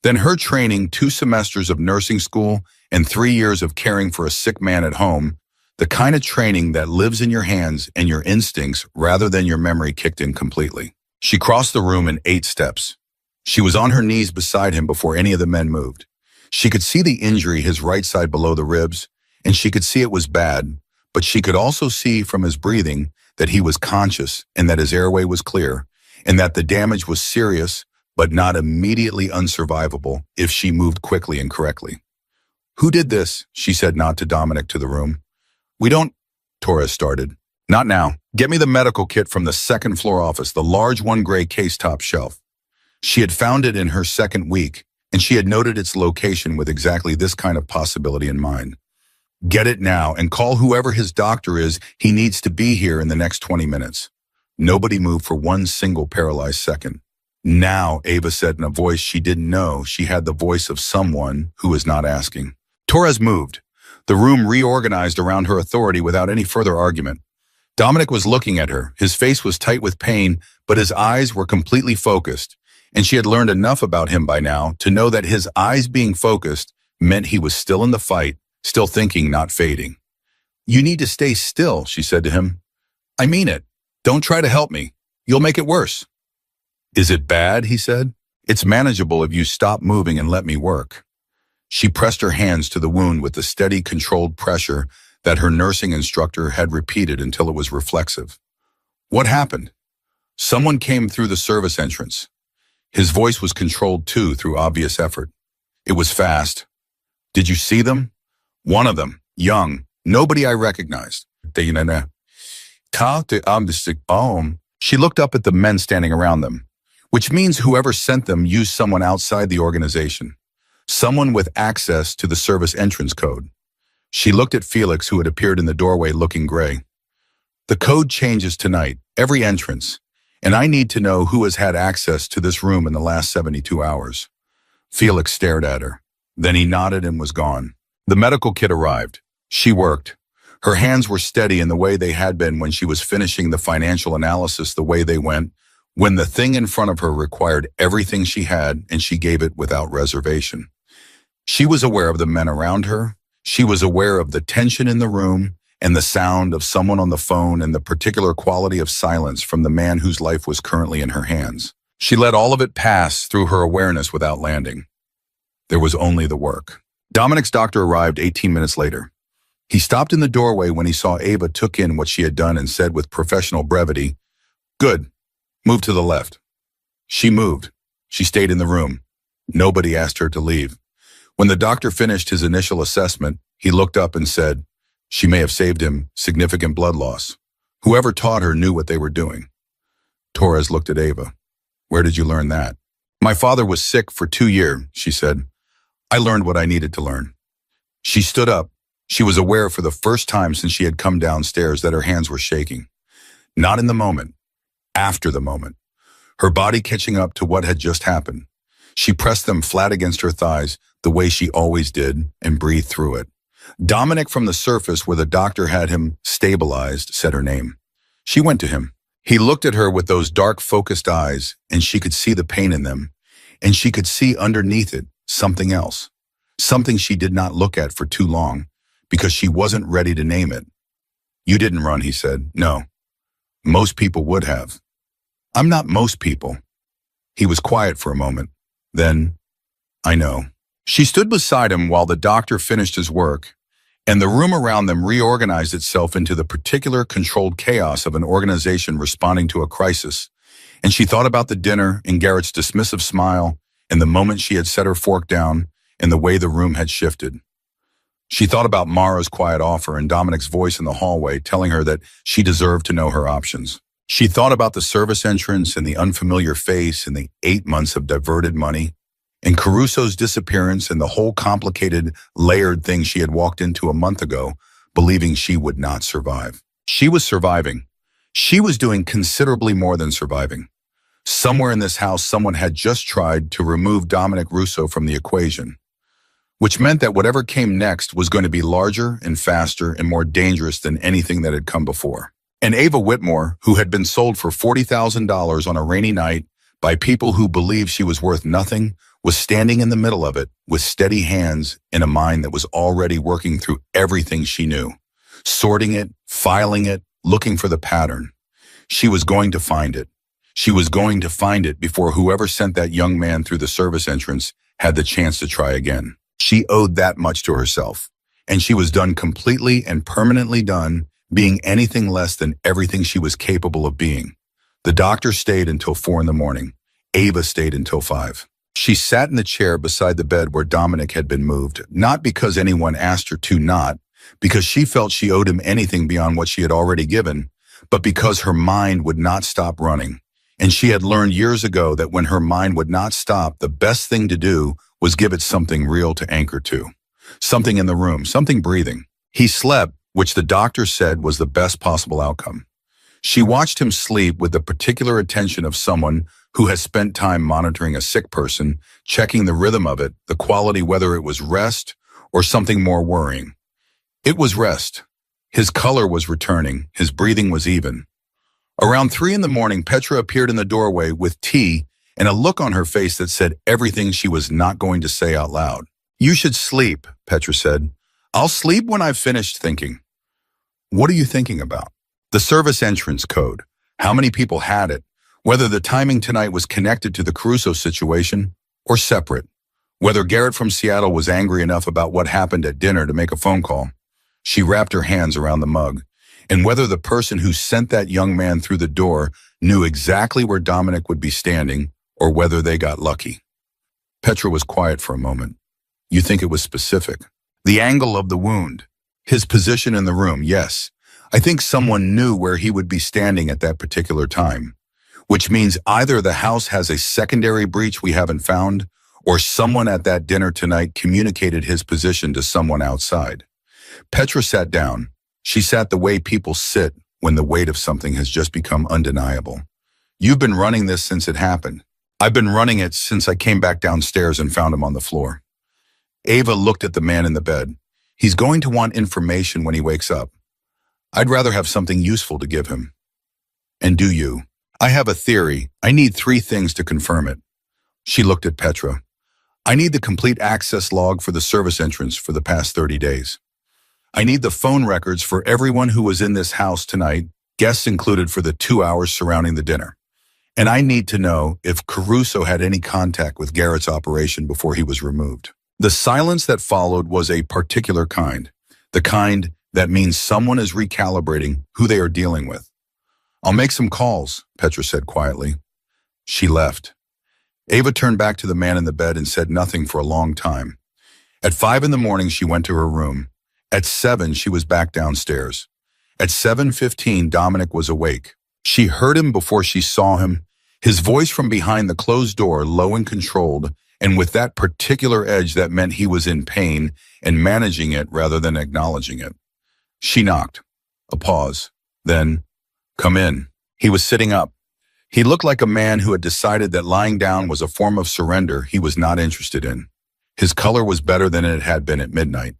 Then her training, 2 semesters of nursing school and 3 years of caring for a sick man at home, the kind of training that lives in your hands and your instincts rather than your memory, kicked in completely. She crossed the room in 8 steps. She was on her knees beside him before any of the men moved. She could see the injury, his right side below the ribs, and she could see it was bad, but she could also see from his breathing that he was conscious and that his airway was clear, and that the damage was serious but not immediately unsurvivable if she moved quickly and correctly. "Who did this?" she said, not to Dominic, to the room. "We don't," Torres started. "Not now. Get me the medical kit from the 2nd floor office, the large 1 gray case top shelf." She had found it in her 2nd week, and she had noted its location with exactly this kind of possibility in mind. "Get it now and call whoever his doctor is. He needs to be here in the next 20 minutes. Nobody moved for one single paralyzed second. "Now," Ava said in a voice she didn't know. She had the voice of someone who was not asking. Torres moved. The room reorganized around her authority without any further argument. Dominic was looking at her. His face was tight with pain, but his eyes were completely focused, and she had learned enough about him by now to know that his eyes being focused meant he was still in the fight, still thinking, not fading. "You need to stay still," she said to him. "I mean it. Don't try to help me. You'll make it worse." "Is it bad?" he said. "It's manageable if you stop moving and let me work." She pressed her hands to the wound with the steady, controlled pressure that her nursing instructor had repeated until it was reflexive. "What happened?" "Someone came through the service entrance." His voice was controlled too, through obvious effort. "It was fast." "Did you see them?" "One of them, young, nobody I recognized." She looked up at the men standing around them, which means whoever sent them used someone outside the organization, someone with access to the service entrance code. She looked at Felix, who had appeared in the doorway looking gray. "The code changes tonight, every entrance, and I need to know who has had access to this room in the last 72 hours. Felix stared at her. Then he nodded and was gone. The medical kit arrived. She worked. Her hands were steady in the way they had been when she was finishing the financial analysis, the way they went when the thing in front of her required everything she had, and she gave it without reservation. She was aware of the men around her. She was aware of the tension in the room and the sound of someone on the phone and the particular quality of silence from the man whose life was currently in her hands. She let all of it pass through her awareness without landing. There was only the work. Dominic's doctor arrived 18 minutes later. He stopped in the doorway when he saw Ava, took in what she had done, and said with professional brevity, "Good. Move to the left." She moved. She stayed in the room. Nobody asked her to leave. When the doctor finished his initial assessment, he looked up and said, "She may have saved him significant blood loss. Whoever taught her knew what they were doing." Torres looked at Ava. "Where did you learn that?" "My father was sick for 2 years, she said. "I learned what I needed to learn." She stood up. She was aware for the first time since she had come downstairs that her hands were shaking. Not in the moment, after the moment. Her body catching up to what had just happened. She pressed them flat against her thighs, the way she always did, and breathed through it. Dominic, from the surface where the doctor had him stabilized, said her name. She went to him. He looked at her with those dark, focused eyes, and she could see the pain in them, and she could see underneath it something else, something she did not look at for too long, because she wasn't ready to name it. "You didn't run," he said. "No. Most people would have." "I'm not most people." He was quiet for a moment. Then, "I know." She stood beside him while the doctor finished his work, and the room around them reorganized itself into the particular controlled chaos of an organization responding to a crisis. And she thought about the dinner and Garrett's dismissive smile in the moment she had set her fork down, in the way the room had shifted. She thought about Mara's quiet offer and Dominic's voice in the hallway telling her that she deserved to know her options. She thought about the service entrance and the unfamiliar face and the 8 months of diverted money, and Caruso's disappearance and the whole complicated, layered thing she had walked into a month ago, believing she would not survive. She was surviving. She was doing considerably more than surviving. Somewhere in this house, someone had just tried to remove Dominic Russo from the equation, which meant that whatever came next was going to be larger and faster and more dangerous than anything that had come before. And Ava Whitmore, who had been sold for $40,000 on a rainy night by people who believed she was worth nothing, was standing in the middle of it with steady hands in a mind that was already working through everything she knew, sorting it, filing it, looking for the pattern. She was going to find it. She was going to find it before whoever sent that young man through the service entrance had the chance to try again. She owed that much to herself, and she was done completely and permanently done being anything less than everything she was capable of being. The doctor stayed until 4 in the morning. Ava stayed until 5. She sat in the chair beside the bed where Dominic had been moved, not because anyone asked her to, not because she felt she owed him anything beyond what she had already given, but because her mind would not stop running. And she had learned years ago that when her mind would not stop, the best thing to do was give it something real to anchor to. Something in the room, something breathing. He slept, which the doctor said was the best possible outcome. She watched him sleep with the particular attention of someone who has spent time monitoring a sick person, checking the rhythm of it, the quality, whether it was rest or something more worrying. It was rest. His color was returning. His breathing was even. Around 3 in the morning, Petra appeared in the doorway with tea and a look on her face that said everything she was not going to say out loud. "You should sleep," Petra said. "I'll sleep when I've finished thinking." "What are you thinking about?" "The service entrance code. How many people had it? Whether the timing tonight was connected to the Caruso situation or separate. Whether Garrett from Seattle was angry enough about what happened at dinner to make a phone call." She wrapped her hands around the mug. "And whether the person who sent that young man through the door knew exactly where Dominic would be standing or whether they got lucky." Petra was quiet for a moment. "You think it was specific?" "The angle of the wound. His position in the room, yes. I think someone knew where he would be standing at that particular time, which means either the house has a secondary breach we haven't found, or someone at that dinner tonight communicated his position to someone outside." Petra sat down. She sat the way people sit when the weight of something has just become undeniable. "You've been running this since it happened." "I've been running it since I came back downstairs and found him on the floor." Ava looked at the man in the bed. "He's going to want information when he wakes up. I'd rather have something useful to give him." "And do you?" "I have a theory. I need 3 things to confirm it." She looked at Petra. "I need the complete access log for the service entrance for the past 30 days. I need the phone records for everyone who was in this house tonight, guests included, for the 2 hours surrounding the dinner. And I need to know if Caruso had any contact with Garrett's operation before he was removed." The silence that followed was a particular kind, the kind that means someone is recalibrating who they are dealing with. "I'll make some calls," Petra said quietly. She left. Ava turned back to the man in the bed and said nothing for a long time. At 5 in the morning, she went to her room. At 7, she was back downstairs. At 7:15, Dominic was awake. She heard him before she saw him, his voice from behind the closed door, low and controlled, and with that particular edge that meant he was in pain and managing it rather than acknowledging it. She knocked. A pause. Then, "Come in." He was sitting up. He looked like a man who had decided that lying down was a form of surrender he was not interested in. His color was better than it had been at midnight.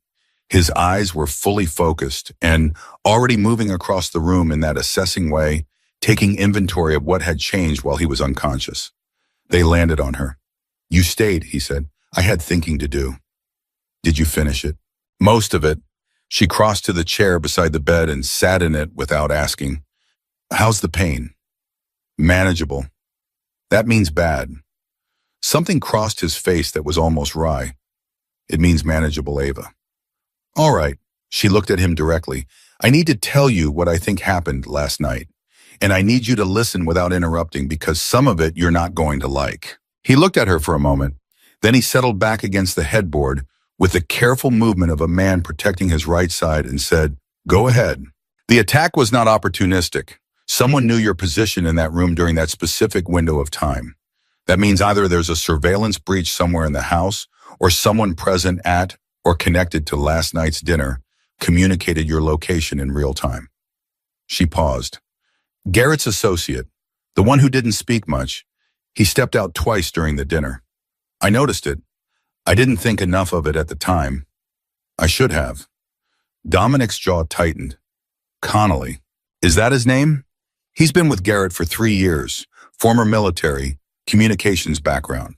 His eyes were fully focused and already moving across the room in that assessing way, taking inventory of what had changed while he was unconscious. They landed on her. "You stayed," he said. "I had thinking to do." "Did you finish it?" "Most of it." She crossed to the chair beside the bed and sat in it without asking. "How's the pain?" "Manageable." "That means bad." Something crossed his face that was almost wry. "It means manageable, Ava." "All right." She looked at him directly. "I need to tell you what I think happened last night, and I need you to listen without interrupting because some of it you're not going to like." He looked at her for a moment. Then he settled back against the headboard with the careful movement of a man protecting his right side and said, "Go ahead." The attack was not opportunistic. Someone knew your position in that room during that specific window of time. That means either there's a surveillance breach somewhere in the house, or someone present at or connected to last night's dinner communicated your location in real time. She paused. Garrett's associate, the one who didn't speak much, he stepped out twice during the dinner. I noticed it. I didn't think enough of it at the time. I should have. Dominic's jaw tightened. Connolly. Is that his name? He's been with Garrett for 3 years, former military, communications background.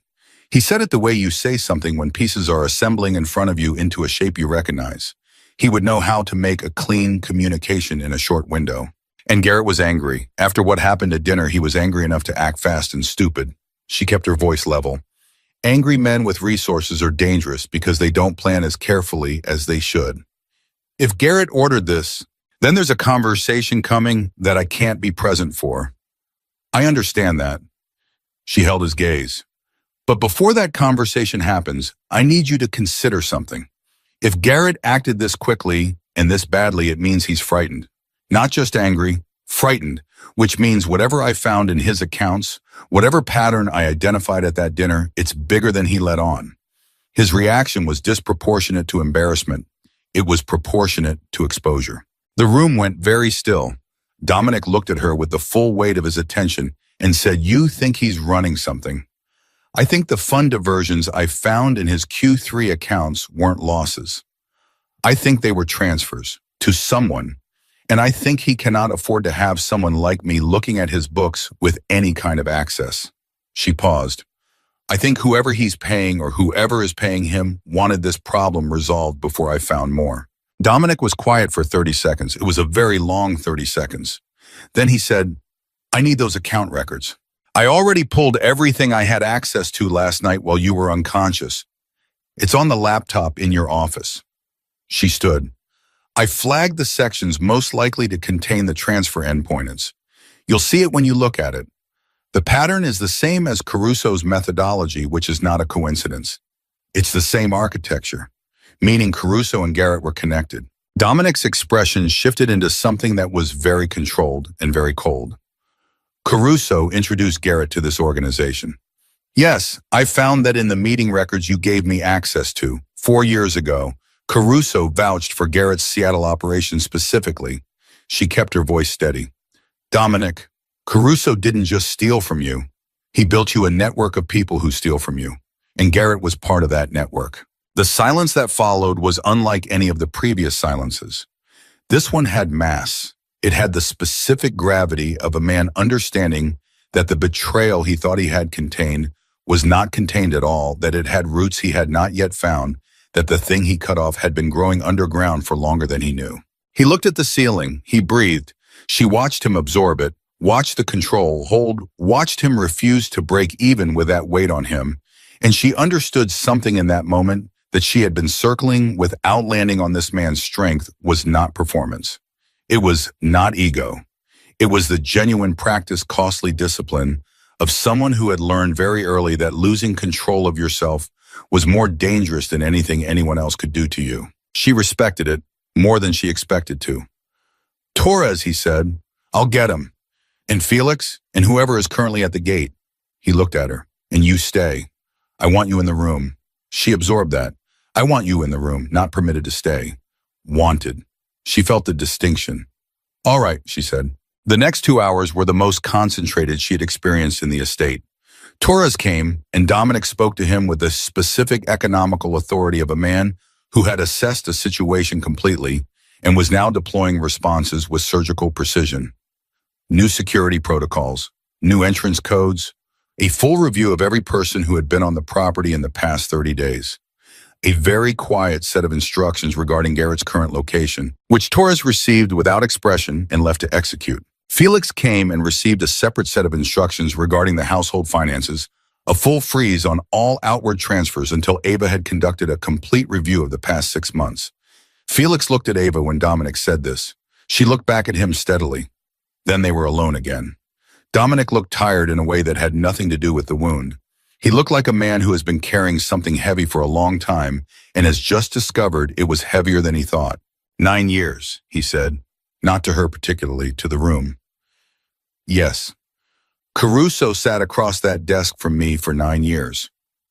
He said it the way you say something when pieces are assembling in front of you into a shape you recognize. He would know how to make a clean communication in a short window. And Garrett was angry. After what happened at dinner, he was angry enough to act fast and stupid. She kept her voice level. Angry men with resources are dangerous because they don't plan as carefully as they should. If Garrett ordered this, then there's a conversation coming that I can't be present for. I understand that. She held his gaze. But before that conversation happens, I need you to consider something. If Garrett acted this quickly and this badly, it means he's frightened. Not just angry, frightened, which means whatever I found in his accounts, whatever pattern I identified at that dinner, it's bigger than he let on. His reaction was disproportionate to embarrassment. It was proportionate to exposure. The room went very still. Dominic looked at her with the full weight of his attention and said, "You think he's running something?" I think the fund diversions I found in his Q3 accounts weren't losses. I think they were transfers to someone, and I think he cannot afford to have someone like me looking at his books with any kind of access. She paused. I think whoever he's paying or whoever is paying him wanted this problem resolved before I found more. Dominic was quiet for 30 seconds. It was a very long 30 seconds. Then he said, "I need those account records. I already pulled everything I had access to last night while you were unconscious. It's on the laptop in your office." She stood. I flagged the sections most likely to contain the transfer endpoints. You'll see it when you look at it. The pattern is the same as Caruso's methodology, which is not a coincidence. It's the same architecture, meaning Caruso and Garrett were connected. Dominic's expression shifted into something that was very controlled and very cold. Caruso introduced Garrett to this organization. Yes, I found that in the meeting records you gave me access to 4 years ago, Caruso vouched for Garrett's Seattle operation specifically. She kept her voice steady. Dominic, Caruso didn't just steal from you. He built you a network of people who steal from you, and Garrett was part of that network. The silence that followed was unlike any of the previous silences. This one had mass. It had the specific gravity of a man understanding that the betrayal he thought he had contained was not contained at all, that it had roots he had not yet found, that the thing he cut off had been growing underground for longer than he knew. He looked at the ceiling. He breathed. She watched him absorb it, watched the control hold, watched him refuse to break even with that weight on him, and she understood something in that moment that she had been circling without landing on this man's strength was not performance. It was not ego. It was the genuine practice, costly discipline of someone who had learned very early that losing control of yourself was more dangerous than anything anyone else could do to you. She respected it more than she expected to. Torres, he said, I'll get him. And Felix, and whoever is currently at the gate. He looked at her. And you stay. I want you in the room. She absorbed that. I want you in the room, not permitted to stay. Wanted. She felt the distinction. All right, she said. The next 2 hours were the most concentrated she had experienced in the estate. Torres came, and Dominic spoke to him with the specific economical authority of a man who had assessed a situation completely and was now deploying responses with surgical precision. New security protocols, new entrance codes, a full review of every person who had been on the property in the past 30 days. A very quiet set of instructions regarding Garrett's current location, which Torres received without expression and left to execute. Felix came and received a separate set of instructions regarding the household finances, a full freeze on all outward transfers until Ava had conducted a complete review of the past 6 months. Felix looked at Ava when Dominic said this. She looked back at him steadily. Then they were alone again. Dominic looked tired in a way that had nothing to do with the wound. He looked like a man who has been carrying something heavy for a long time and has just discovered it was heavier than he thought. 9 years, he said, not to her particularly, to the room. Yes. Caruso sat across that desk from me for 9 years.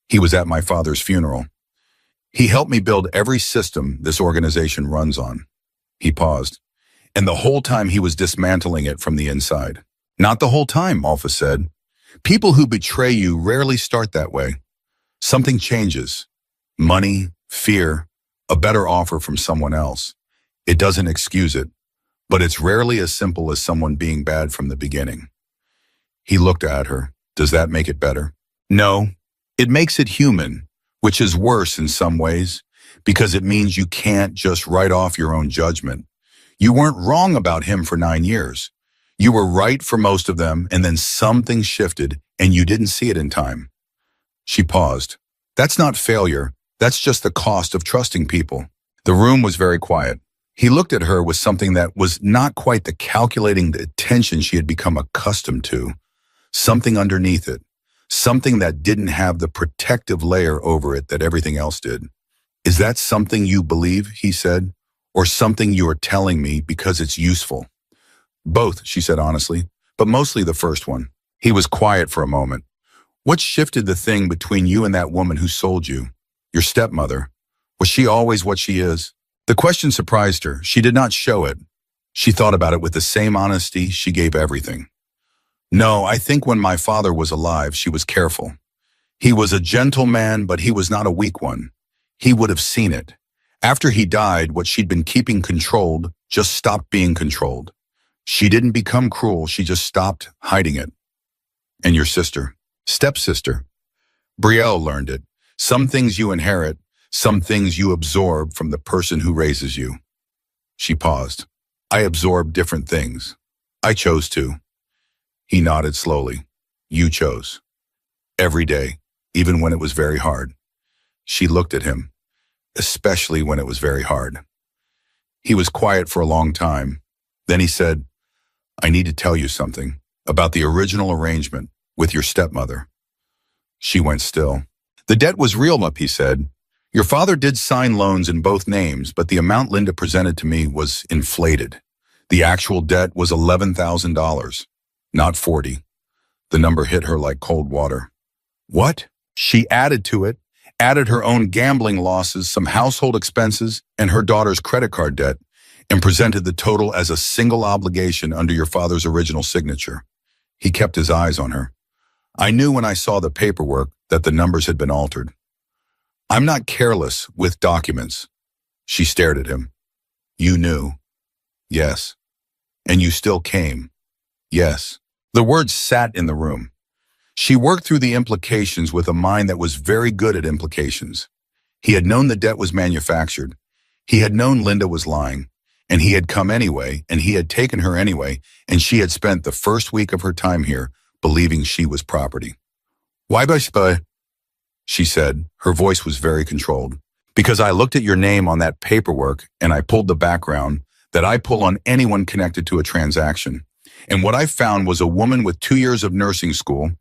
He was at my father's funeral. He helped me build every system this organization runs on. He paused, and the whole time he was dismantling it from the inside. Not the whole time, Alpha said. People who betray you rarely start that way. Something changes. Money, fear, a better offer from someone else. It doesn't excuse it, but it's rarely as simple as someone being bad from the beginning. He looked at her. Does that make it better? No, it makes it human, which is worse in some ways, because it means you can't just write off your own judgment. You weren't wrong about him for 9 years. You were right for most of them, and then something shifted, and you didn't see it in time. She paused. That's not failure. That's just the cost of trusting people. The room was very quiet. He looked at her with something that was not quite the calculating attention she had become accustomed to. Something underneath it. Something that didn't have the protective layer over it that everything else did. Is that something you believe, he said, or something you are telling me because it's useful? Both, she said honestly, but mostly the first one. He was quiet for a moment. What shifted the thing between you and that woman who sold you? Your stepmother. Was she always what she is? The question surprised her. She did not show it. She thought about it with the same honesty she gave everything. No, I think when my father was alive, she was careful. He was a gentle man, but he was not a weak one. He would have seen it. After he died, what she'd been keeping controlled just stopped being controlled. She didn't become cruel, she just stopped hiding it. And your sister, stepsister. Brielle learned it. Some things you inherit, some things you absorb from the person who raises you. She paused. I absorbed different things. I chose to. He nodded slowly. You chose. Every day, even when it was very hard. She looked at him, especially when it was very hard. He was quiet for a long time. Then he said, I need to tell you something about the original arrangement with your stepmother. She went still. The debt was real, he said. Your father did sign loans in both names, but the amount Linda presented to me was inflated. The actual debt was $11,000, not 40. The number hit her like cold water. What? She added to it, added her own gambling losses, some household expenses, and her daughter's credit card debt, and presented the total as a single obligation under your father's original signature. He kept his eyes on her. I knew when I saw the paperwork that the numbers had been altered. I'm not careless with documents. She stared at him. You knew. Yes. And you still came. Yes. The words sat in the room. She worked through the implications with a mind that was very good at implications. He had known the debt was manufactured. He had known Linda was lying. And he had come anyway, and he had taken her anyway, and she had spent the first week of her time here believing she was property. Why, she said. Her voice was very controlled. Because I looked at your name on that paperwork, and I pulled the background that I pull on anyone connected to a transaction. And what I found was a woman with 2 years of nursing school,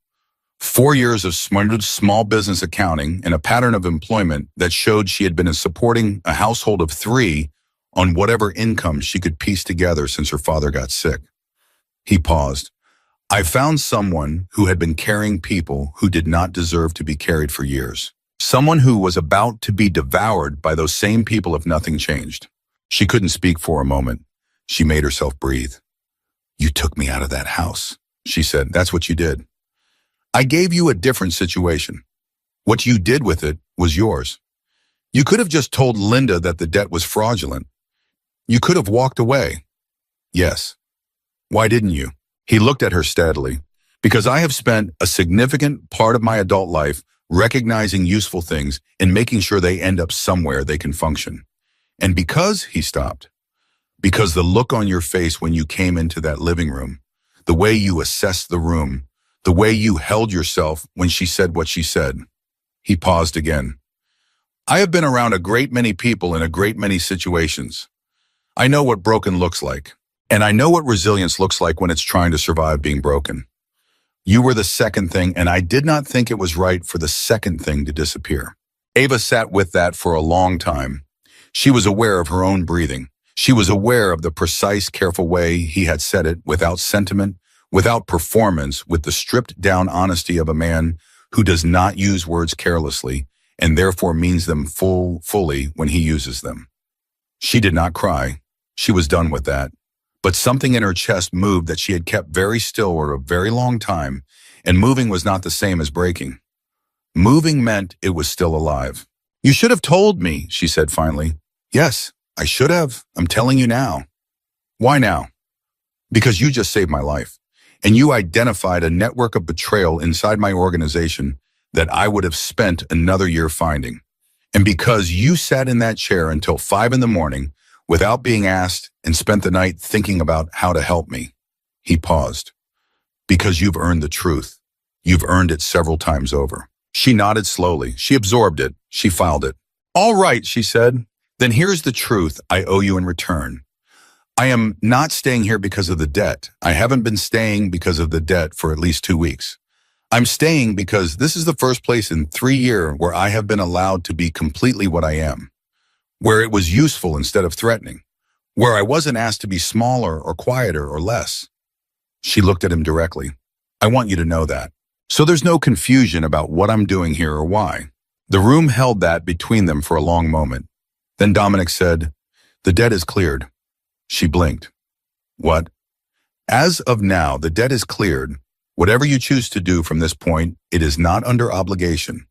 4 years of small business accounting, and a pattern of employment that showed she had been supporting a household of 3 on whatever income she could piece together since her father got sick. He paused. I found someone who had been carrying people who did not deserve to be carried for years. Someone who was about to be devoured by those same people if nothing changed. She couldn't speak for a moment. She made herself breathe. You took me out of that house, she said. That's what you did. I gave you a different situation. What you did with it was yours. You could have just told Linda that the debt was fraudulent. You could have walked away. Yes. Why didn't you? He looked at her steadily. Because I have spent a significant part of my adult life recognizing useful things and making sure they end up somewhere they can function. And because, he stopped, because the look on your face when you came into that living room, the way you assessed the room, the way you held yourself when she said what she said. He paused again. I have been around a great many people in a great many situations. I know what broken looks like, and I know what resilience looks like when it's trying to survive being broken. You were the second thing, and I did not think it was right for the second thing to disappear. Ava sat with that for a long time. She was aware of her own breathing. She was aware of the precise, careful way he had said it, without sentiment, without performance, with the stripped-down honesty of a man who does not use words carelessly and therefore means them fully when he uses them. She did not cry. She was done with that. But something in her chest moved that she had kept very still for a very long time, and moving was not the same as breaking. Moving meant it was still alive. "You should have told me," she said finally. "Yes, I should have. I'm telling you now." "Why now?" "Because you just saved my life, and you identified a network of betrayal inside my organization that I would have spent another year finding. And because you sat in that chair until 5 a.m. without being asked and spent the night thinking about how to help me." He paused. "Because you've earned the truth. You've earned it several times over." She nodded slowly. She absorbed it. She filed it. "All right," she said. "Then here's the truth I owe you in return. I am not staying here because of the debt. I haven't been staying because of the debt for at least 2 weeks. I'm staying because this is the first place in 3 years where I have been allowed to be completely what I am, where it was useful instead of threatening, where I wasn't asked to be smaller or quieter or less." She looked at him directly. "I want you to know that. So there's no confusion about what I'm doing here or why." The room held that between them for a long moment. Then Dominic said, "The debt is cleared." She blinked. "What?" "As of now, the debt is cleared. Whatever you choose to do from this point, it is not under obligation.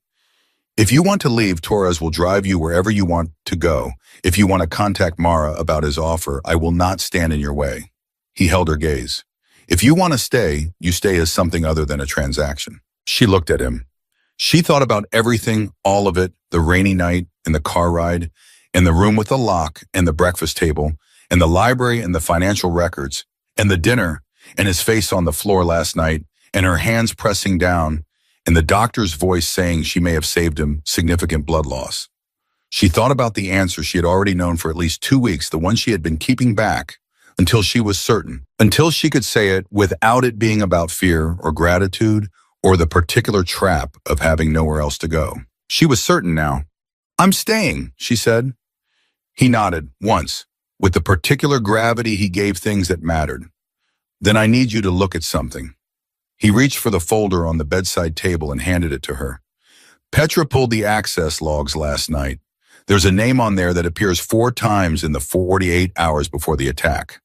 If you want to leave, Torres will drive you wherever you want to go. If you want to contact Mara about his offer, I will not stand in your way." He held her gaze. "If you want to stay, you stay as something other than a transaction." She looked at him. She thought about everything, all of it, the rainy night and the car ride, and the room with the lock and the breakfast table, and the library and the financial records, and the dinner, and his face on the floor last night, and her hands pressing down, and the doctor's voice saying she may have saved him significant blood loss. She thought about the answer she had already known for at least 2 weeks, the one she had been keeping back, until she was certain, until she could say it without it being about fear or gratitude or the particular trap of having nowhere else to go. She was certain now. "I'm staying," she said. He nodded once, with the particular gravity he gave things that mattered. "Then I need you to look at something." He reached for the folder on the bedside table and handed it to her. "Petra pulled the access logs last night. There's a name on there that appears 4 times in the 48 hours before the attack.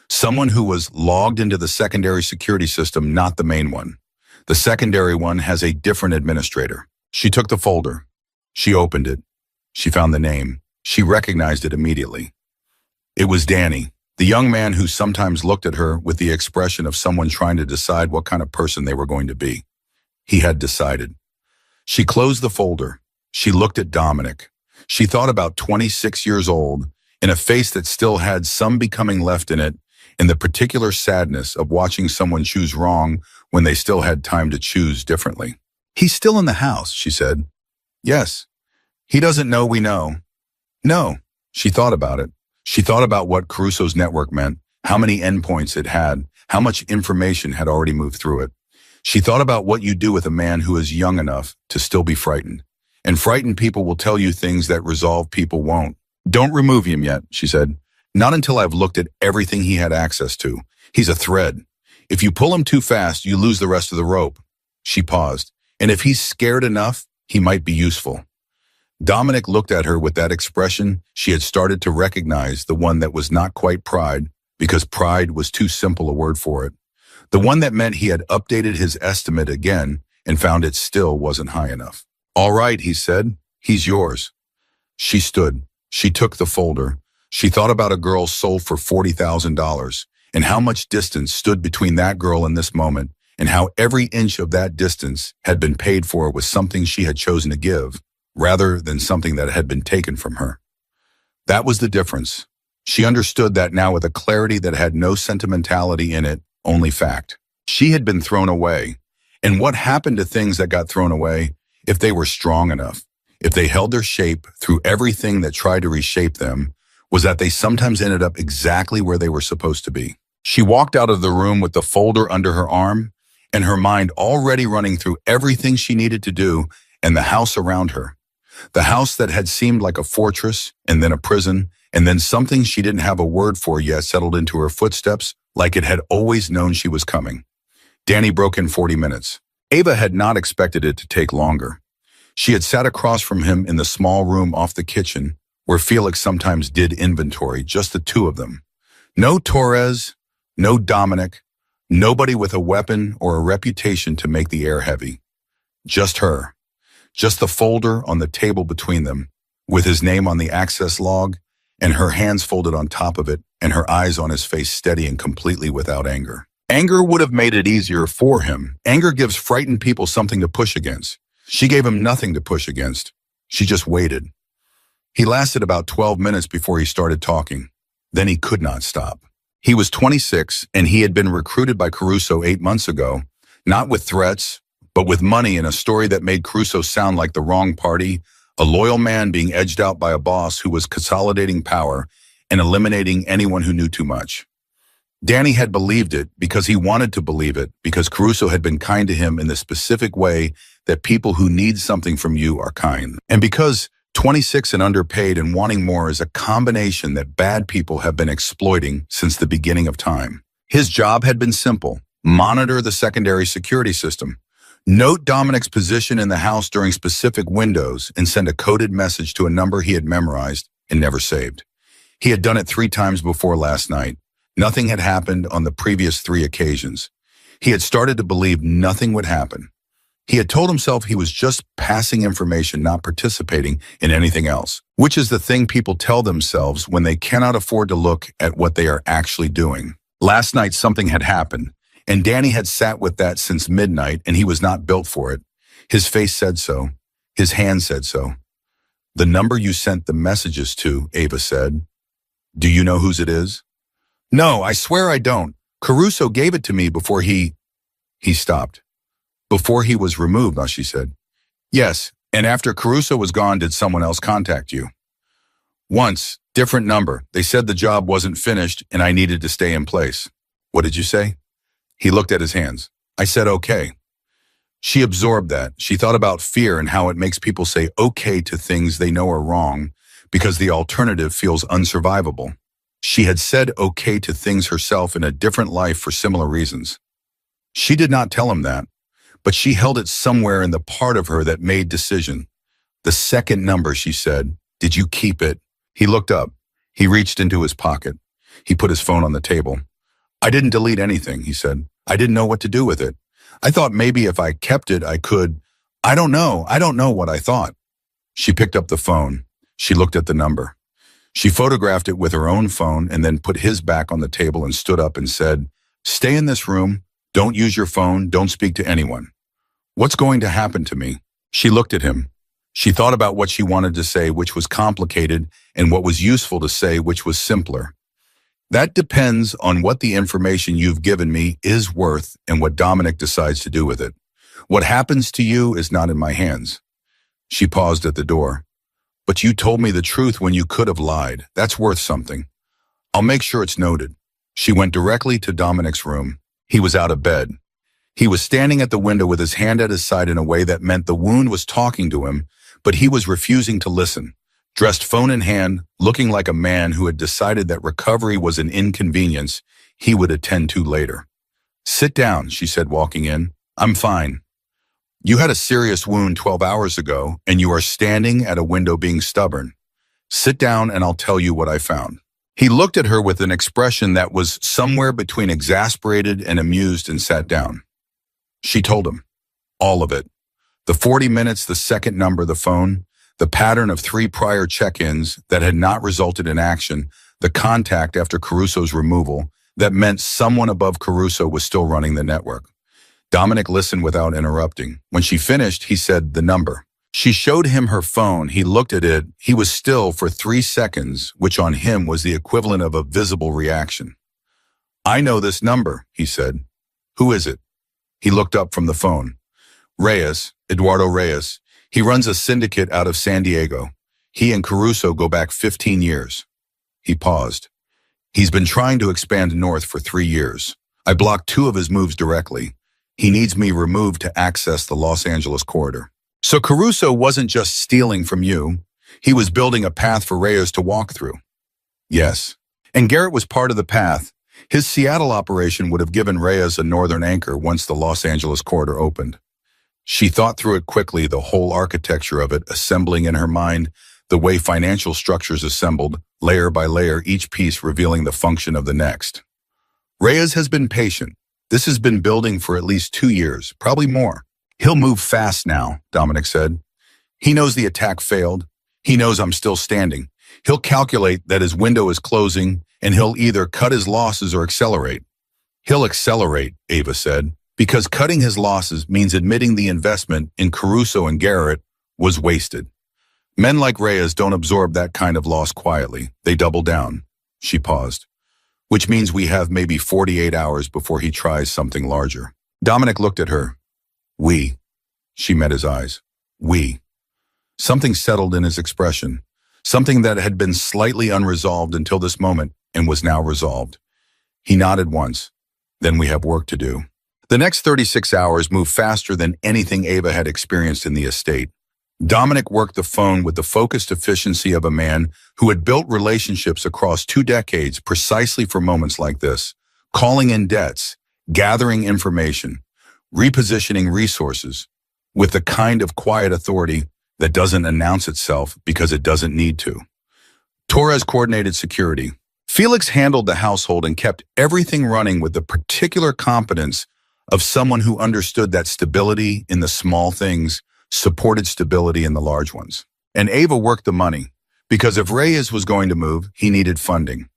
Someone who was logged into the secondary security system, not the main one. The secondary one has a different administrator." She took the folder. She opened it. She found the name. She recognized it immediately. It was Danny, the young man who sometimes looked at her with the expression of someone trying to decide what kind of person they were going to be. He had decided. She closed the folder. She looked at Dominic. She thought about 26 years old, in a face that still had some becoming left in it, and the particular sadness of watching someone choose wrong when they still had time to choose differently. "He's still in the house," she said. "Yes." "He doesn't know we know." "No." She thought about it. She thought about what Caruso's network meant, how many endpoints it had, how much information had already moved through it. She thought about what you do with a man who is young enough to still be frightened. And frightened people will tell you things that resolved people won't. "Don't remove him yet," she said. "Not until I've looked at everything he had access to. He's a thread. If you pull him too fast, you lose the rest of the rope." She paused. "And if he's scared enough, he might be useful." Dominic looked at her with that expression she had started to recognize, the one that was not quite pride, because pride was too simple a word for it. The one that meant he had updated his estimate again and found it still wasn't high enough. "All right," he said. "He's yours." She stood. She took the folder. She thought about a girl sold for $40,000 and how much distance stood between that girl and this moment, and how every inch of that distance had been paid for with something she had chosen to give, rather than something that had been taken from her. That was the difference. She understood that now with a clarity that had no sentimentality in it, only fact. She had been thrown away. And what happened to things that got thrown away, if they were strong enough, if they held their shape through everything that tried to reshape them, was that they sometimes ended up exactly where they were supposed to be. She walked out of the room with the folder under her arm, and her mind already running through everything she needed to do and the house around her. The house that had seemed like a fortress, and then a prison, and then something she didn't have a word for yet settled into her footsteps like it had always known she was coming. Danny broke in 40 minutes. Ava had not expected it to take longer. She had sat across from him in the small room off the kitchen, where Felix sometimes did inventory, just the two of them. No Torres, no Dominic, nobody with a weapon or a reputation to make the air heavy. Just her. Just the folder on the table between them, with his name on the access log, and her hands folded on top of it, and her eyes on his face steady and completely without anger. Anger would have made it easier for him. Anger gives frightened people something to push against. She gave him nothing to push against. She just waited. He lasted about 12 minutes before he started talking. Then he could not stop. He was 26, and he had been recruited by Caruso 8 months ago, not with threats, but with money and a story that made Caruso sound like the wrong party, a loyal man being edged out by a boss who was consolidating power and eliminating anyone who knew too much. Danny had believed it because he wanted to believe it, because Caruso had been kind to him in the specific way that people who need something from you are kind. And because 26 and underpaid and wanting more is a combination that bad people have been exploiting since the beginning of time. His job had been simple: monitor the secondary security system, note Dominic's position in the house during specific windows, and send a coded message to a number he had memorized and never saved. He had done it 3 times before last night. Nothing had happened on the previous 3 occasions. He had started to believe nothing would happen. He had told himself he was just passing information, not participating in anything else, which is the thing people tell themselves when they cannot afford to look at what they are actually doing. Last night, something had happened, and Danny had sat with that since midnight, and he was not built for it. His face said so. His hand said so. The number you sent the messages to, Ava said. Do you know whose it is? No, I swear I don't. Caruso gave it to me before he stopped. Before he was removed, she said. Yes, and after Caruso was gone, did someone else contact you? Once, different number. They said the job wasn't finished and I needed to stay in place. What did you say? He looked at his hands. I said okay. She absorbed that. She thought about fear and how it makes people say okay to things they know are wrong because the alternative feels unsurvivable. She had said okay to things herself in a different life for similar reasons. She did not tell him that, but she held it somewhere in the part of her that made decision. The second number, she said. Did you keep it? He looked up. He reached into his pocket. He put his phone on the table. I didn't delete anything, he said. I didn't know what to do with it. I thought maybe if I kept it, I could. I don't know what I thought. She picked up the phone. She looked at the number. She photographed it with her own phone and then put his back on the table and stood up and said, stay in this room. Don't use your phone. Don't speak to anyone. What's going to happen to me? She looked at him. She thought about what she wanted to say, which was complicated, and what was useful to say, which was simpler. That depends on what the information you've given me is worth and what Dominic decides to do with it. What happens to you is not in my hands. She paused at the door. But you told me the truth when you could have lied. That's worth something. I'll make sure it's noted. She went directly to Dominic's room. He was out of bed. He was standing at the window with his hand at his side in a way that meant the wound was talking to him, but he was refusing to listen. Dressed phone in hand, looking like a man who had decided that recovery was an inconvenience he would attend to later. Sit down, she said, walking in. I'm fine. You had a serious wound 12 hours ago, and you are standing at a window being stubborn. Sit down and I'll tell you what I found. He looked at her with an expression that was somewhere between exasperated and amused and sat down. She told him. All of it. The 40 minutes, the second number, the phone, the pattern of 3 prior check-ins that had not resulted in action, the contact after Caruso's removal that meant someone above Caruso was still running the network. Dominic listened without interrupting. When she finished, he said the number. She showed him her phone. He looked at it. He was still for 3 seconds, which on him was the equivalent of a visible reaction. I know this number, he said. Who is it? He looked up from the phone. Reyes, Eduardo Reyes. He runs a syndicate out of San Diego. He and Caruso go back 15 years. He paused. He's been trying to expand north for 3 years. I blocked 2 of his moves directly. He needs me removed to access the Los Angeles corridor. So Caruso wasn't just stealing from you. He was building a path for Reyes to walk through. Yes. And Garrett was part of the path. His Seattle operation would have given Reyes a northern anchor once the Los Angeles corridor opened. She thought through it quickly, the whole architecture of it, assembling in her mind the way financial structures assembled, layer by layer, each piece revealing the function of the next. Reyes has been patient. This has been building for at least 2 years, probably more. He'll move fast now, Dominic said. He knows the attack failed. He knows I'm still standing. He'll calculate that his window is closing, and he'll either cut his losses or accelerate. He'll accelerate, Ava said, because cutting his losses means admitting the investment in Caruso and Garrett was wasted. Men like Reyes don't absorb that kind of loss quietly. They double down. She paused. Which means we have maybe 48 hours before he tries something larger. Dominic looked at her. We. She met his eyes. We. Something settled in his expression. Something that had been slightly unresolved until this moment and was now resolved. He nodded once. Then we have work to do. The next 36 hours moved faster than anything Ava had experienced in the estate. Dominic worked the phone with the focused efficiency of a man who had built relationships across 2 decades precisely for moments like this, calling in debts, gathering information, repositioning resources, with the kind of quiet authority that doesn't announce itself because it doesn't need to. Torres coordinated security. Felix handled the household and kept everything running with the particular competence of someone who understood that stability in the small things supported stability in the large ones. And Ava worked the money, because if Reyes was going to move, he needed funding.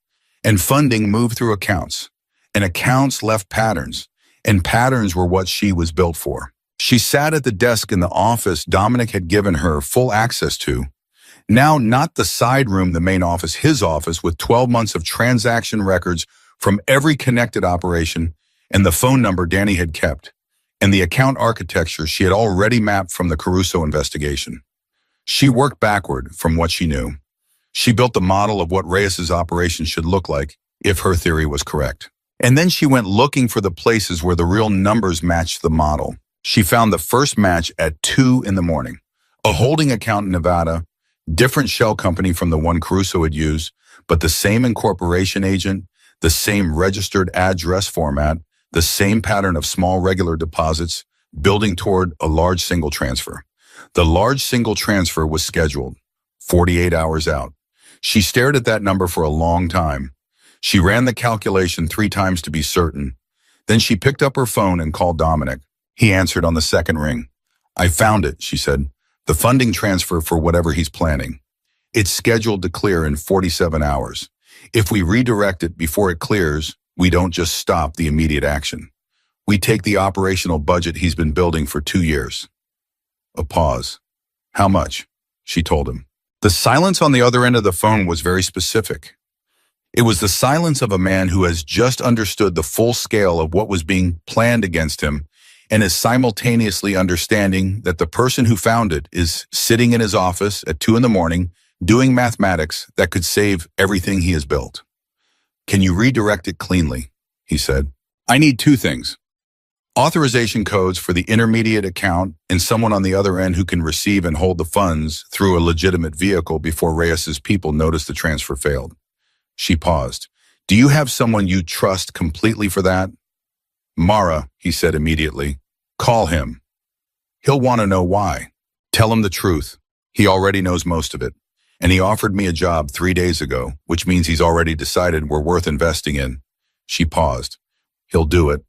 And funding moved through accounts. And accounts left patterns. And patterns were what she was built for. She sat at the desk in the office Dominic had given her full access to. Now not the side room, the main office, his office, with 12 months of transaction records from every connected operation and the phone number Danny had kept, and the account architecture she had already mapped from the Caruso investigation. She worked backward from what she knew. She built the model of what Reyes's operation should look like if her theory was correct. And then she went looking for the places where the real numbers matched the model. She found the first match at 2 in the morning. A holding account in Nevada, different shell company from the one Caruso had used, but the same incorporation agent, the same registered address format, the same pattern of small regular deposits, building toward a large single transfer. The large single transfer was scheduled, 48 hours out. She stared at that number for a long time. She ran the calculation 3 times to be certain. Then she picked up her phone and called Dominic. He answered on the second ring. I found it, she said. The funding transfer for whatever he's planning. It's scheduled to clear in 47 hours. If we redirect it before it clears, we don't just stop the immediate action. We take the operational budget he's been building for 2 years. A pause. How much? She told him. The silence on the other end of the phone was very specific. It was the silence of a man who has just understood the full scale of what was being planned against him and is simultaneously understanding that the person who found it is sitting in his office at 2 in the morning doing mathematics that could save everything he has built. Can you redirect it cleanly? He said. I need 2 things. Authorization codes for the intermediate account and someone on the other end who can receive and hold the funds through a legitimate vehicle before Reyes's people notice the transfer failed. She paused. Do you have someone you trust completely for that? Mara, he said immediately. Call him. He'll want to know why. Tell him the truth. He already knows most of it. And he offered me a job 3 days ago, which means he's already decided we're worth investing in. She paused. He'll do it.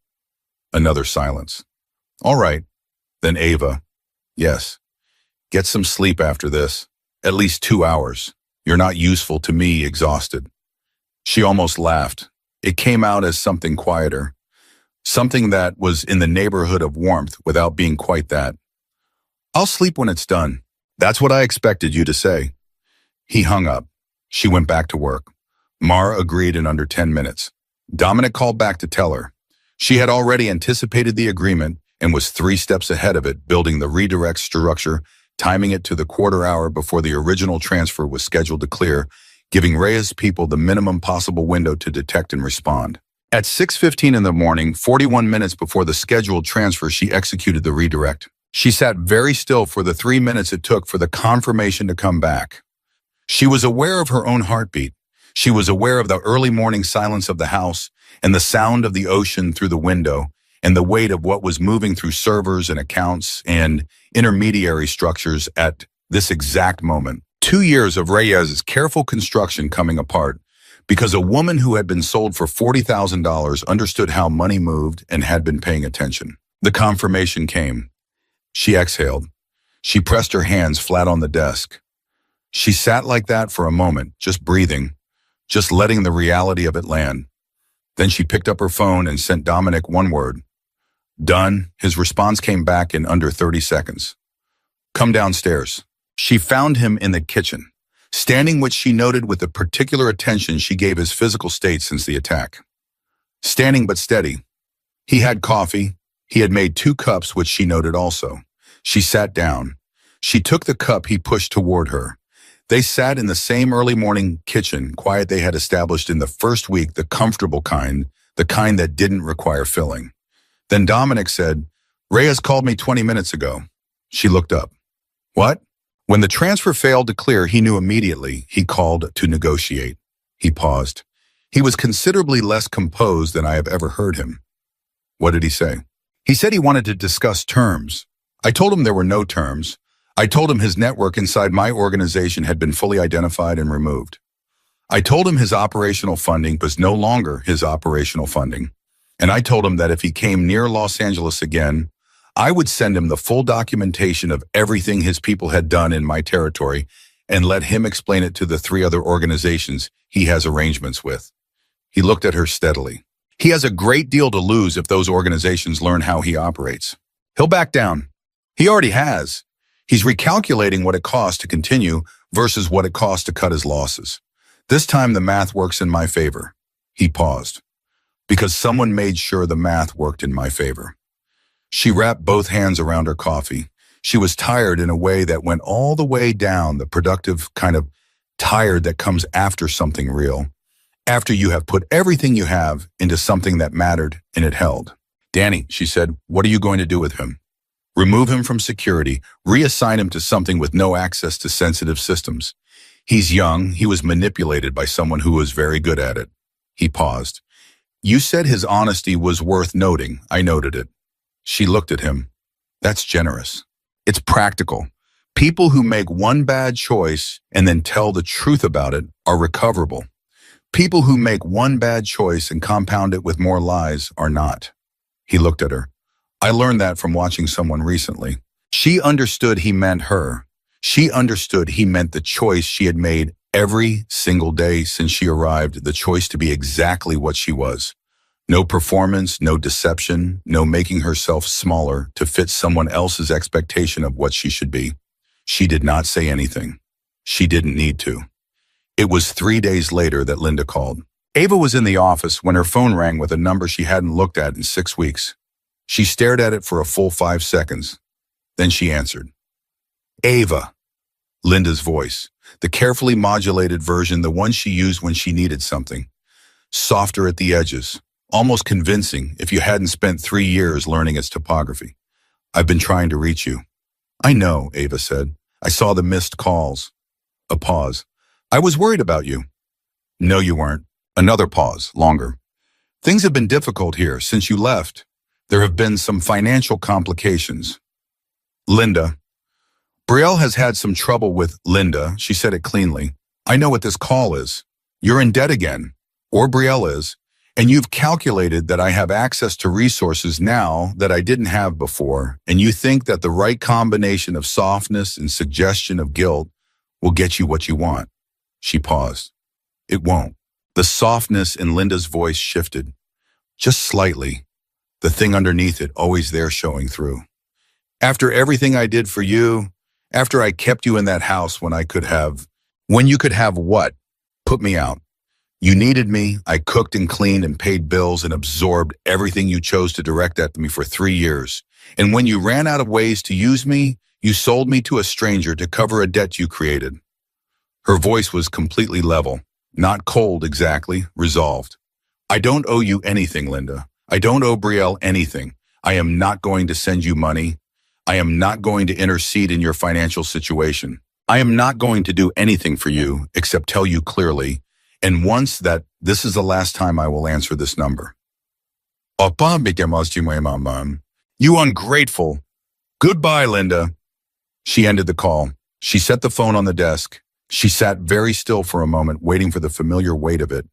Another silence. All right. Then Ava. Yes. Get some sleep after this. At least 2 hours. You're not useful to me, exhausted. She almost laughed. It came out as something quieter. Something that was in the neighborhood of warmth without being quite that. I'll sleep when it's done. That's what I expected you to say. He hung up. She went back to work. Mara agreed in under 10 minutes. Dominic called back to tell her. She had already anticipated the agreement and was 3 steps ahead of it, building the redirect structure, timing it to the quarter hour before the original transfer was scheduled to clear, giving Reyes people the minimum possible window to detect and respond. At 6:15 in the morning, 41 minutes before the scheduled transfer, she executed the redirect. She sat very still for the 3 minutes it took for the confirmation to come back. She was aware of her own heartbeat. She was aware of the early morning silence of the house and the sound of the ocean through the window and the weight of what was moving through servers and accounts and intermediary structures at this exact moment. 2 years of Reyes's careful construction coming apart because a woman who had been sold for $40,000 understood how money moved and had been paying attention. The confirmation came. She exhaled. She pressed her hands flat on the desk. She sat like that for a moment, just breathing, just letting the reality of it land. Then she picked up her phone and sent Dominic one word. Done. His response came back in under 30 seconds. Come downstairs. She found him in the kitchen, standing which she noted with the particular attention she gave his physical state since the attack. Standing but steady. He had coffee. He had made 2 cups, which she noted also. She sat down. She took the cup he pushed toward her. They sat in the same early morning kitchen, quiet they had established in the first week, the comfortable kind, the kind that didn't require filling. Then Dominic said, Reyes called me 20 minutes ago. She looked up. What? When the transfer failed to clear, he knew immediately. He called to negotiate. He paused. He was considerably less composed than I have ever heard him. What did he say? He said he wanted to discuss terms. I told him there were no terms. I told him his network inside my organization had been fully identified and removed. I told him his operational funding was no longer his operational funding. And I told him that if he came near Los Angeles again, I would send him the full documentation of everything his people had done in my territory and let him explain it to the 3 other organizations he has arrangements with. He looked at her steadily. He has a great deal to lose if those organizations learn how he operates. He'll back down. He already has. He's recalculating what it costs to continue versus what it costs to cut his losses. This time the math works in my favor. He paused. Because someone made sure the math worked in my favor. She wrapped both hands around her coffee. She was tired in a way that went all the way down, the productive kind of tired that comes after something real. After you have put everything you have into something that mattered and it held. Danny, she said, what are you going to do with him? Remove him from security, reassign him to something with no access to sensitive systems. He's young, he was manipulated by someone who was very good at it. He paused. You said his honesty was worth noting. I noted it. She looked at him. That's generous. It's practical. People who make one bad choice and then tell the truth about it are recoverable. People who make one bad choice and compound it with more lies are not. He looked at her. I learned that from watching someone recently. She understood he meant her. She understood he meant the choice she had made every single day since she arrived, the choice to be exactly what she was. No performance, no deception, no making herself smaller to fit someone else's expectation of what she should be. She did not say anything. She didn't need to. It was 3 days later that Linda called. Ava was in the office when her phone rang with a number she hadn't looked at in 6 weeks. She stared at it for a full 5 seconds. Then she answered. Ava. Linda's voice, the carefully modulated version, the one she used when she needed something. Softer at the edges, almost convincing if you hadn't spent 3 years learning its topography. I've been trying to reach you. I know, Ava said. I saw the missed calls. A pause. I was worried about you. No, you weren't. Another pause, longer. Things have been difficult here since you left. There have been some financial complications. Linda. Brielle has had some trouble with Linda. She said it cleanly. I know what this call is. You're in debt again, or Brielle is, and you've calculated that I have access to resources now that I didn't have before, and you think that the right combination of softness and suggestion of guilt will get you what you want. She paused. It won't. The softness in Linda's voice shifted. Just slightly. The thing underneath it always there showing through. After everything I did for you, after I kept you in that house when you could have what? Put me out. You needed me, I cooked and cleaned and paid bills and absorbed everything you chose to direct at me for 3 years. And when you ran out of ways to use me, you sold me to a stranger to cover a debt you created. Her voice was completely level, not cold exactly, resolved. I don't owe you anything, Linda. I don't owe Brielle anything. I am not going to send you money. I am not going to intercede in your financial situation. I am not going to do anything for you except tell you clearly, and once, that this is the last time I will answer this number. You ungrateful. Goodbye, Linda. She ended the call. She set the phone on the desk. She sat very still for a moment, waiting for the familiar weight of it.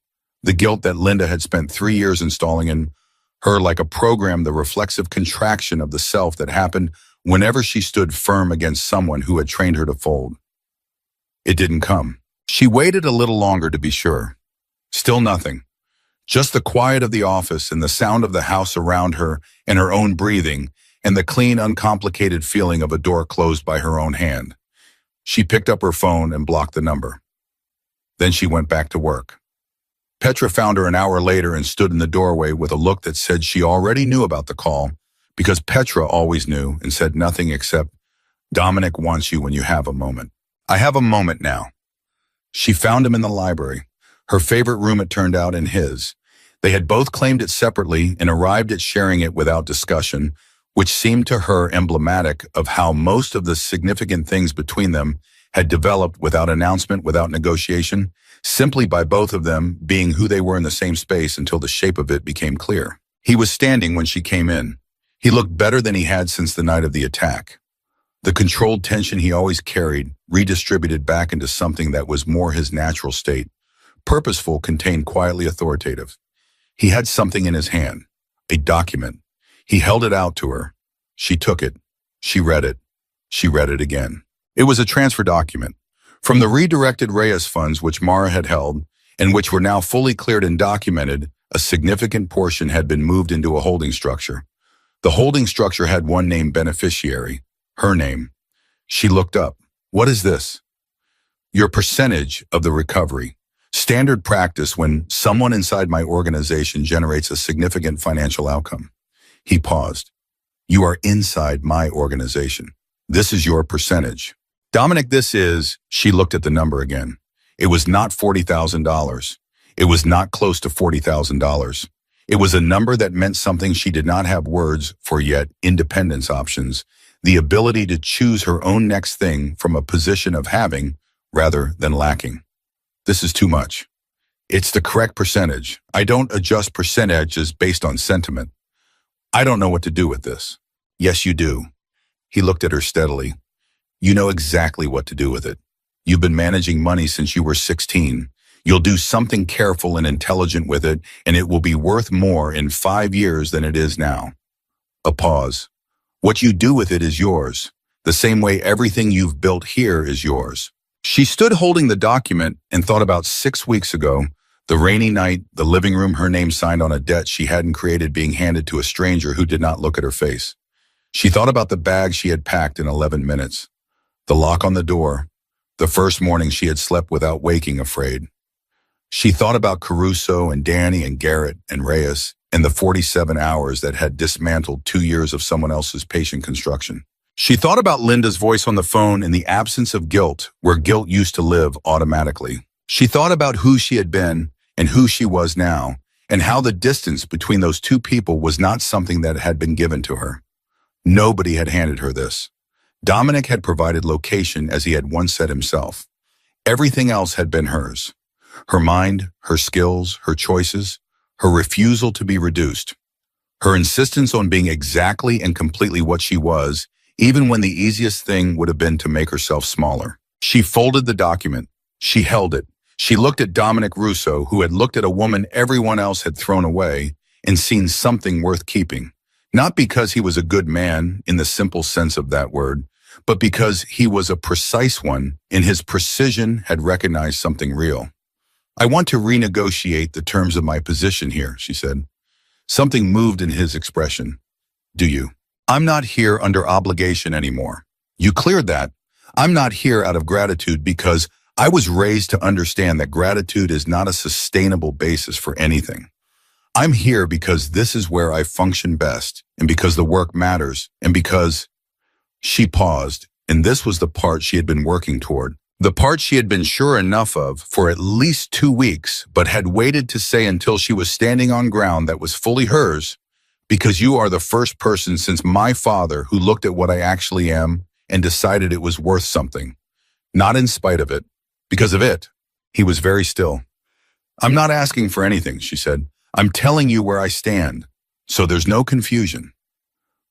The guilt that Linda had spent 3 years installing in her like a program, the reflexive contraction of the self that happened whenever she stood firm against someone who had trained her to fold. It didn't come. She waited a little longer to be sure. Still nothing. Just the quiet of the office and the sound of the house around her and her own breathing and the clean, uncomplicated feeling of a door closed by her own hand. She picked up her phone and blocked the number. Then she went back to work. Petra found her an hour later and stood in the doorway with a look that said she already knew about the call, because Petra always knew and said nothing except, "Dominic wants you when you have a moment." I have a moment now. She found him in the library, her favorite room it turned out, and his. They had both claimed it separately and arrived at sharing it without discussion, which seemed to her emblematic of how most of the significant things between them had developed without announcement, without negotiation, simply by both of them being who they were in the same space until the shape of it became clear. He was standing when she came in. He looked better than he had since the night of the attack. The controlled tension he always carried redistributed back into something that was more his natural state, purposeful, contained, quietly authoritative. He had something in his hand, a document. He held it out to her. She took it. She read it. She read it again. It was a transfer document. From the redirected Reyes funds which Mara had held, and which were now fully cleared and documented, a significant portion had been moved into a holding structure. The holding structure had one named beneficiary, her name. She looked up. "What is this?" "Your percentage of the recovery. Standard practice when someone inside my organization generates a significant financial outcome." He paused. "You are inside my organization. This is your percentage." "Dominic, this is..." She looked at the number again. It was not $40,000. It was not close to $40,000. It was a number that meant something she did not have words for yet: independence options, the ability to choose her own next thing from a position of having rather than lacking. "This is too much. It's the correct percentage. I don't adjust percentages based on sentiment. I don't know what to do with this." "Yes, you do." He looked at her steadily. "You know exactly what to do with it. You've been managing money since you were 16. You'll do something careful and intelligent with it, and it will be worth more in 5 years than it is now." A pause. "What you do with it is yours, the same way everything you've built here is yours." She stood holding the document and thought about 6 weeks ago, the rainy night, the living room, her name signed on a debt she hadn't created being handed to a stranger who did not look at her face. She thought about the bag she had packed in 11 minutes, the lock on the door, the first morning she had slept without waking afraid. She thought about Caruso and Danny and Garrett and Reyes and the 47 hours that had dismantled 2 years of someone else's patient construction. She thought about Linda's voice on the phone in the absence of guilt, where guilt used to live automatically. She thought about who she had been and who she was now, and how the distance between those two people was not something that had been given to her. Nobody had handed her this. Dominic had provided location, as he had once said himself. Everything else had been hers. Her mind, her skills, her choices, her refusal to be reduced. Her insistence on being exactly and completely what she was, even when the easiest thing would have been to make herself smaller. She folded the document. She held it. She looked at Dominic Russo, who had looked at a woman everyone else had thrown away and seen something worth keeping. Not because he was a good man in the simple sense of that word, but because he was a precise one, in his precision had recognized something real. "I want to renegotiate the terms of my position here," she said. Something moved in his expression. "Do you?" "I'm not here under obligation anymore. You cleared that. I'm not here out of gratitude because I was raised to understand that gratitude is not a sustainable basis for anything. I'm here because this is where I function best, and because the work matters, and because..." She paused, and this was the part she had been working toward. The part she had been sure enough of for at least 2 weeks, but had waited to say until she was standing on ground that was fully hers, because you are the first person since my father who looked at what I actually am and decided it was worth something. Not in spite of it, because of it. He was very still. I'm not asking for anything, she said. I'm telling you where I stand, so there's no confusion.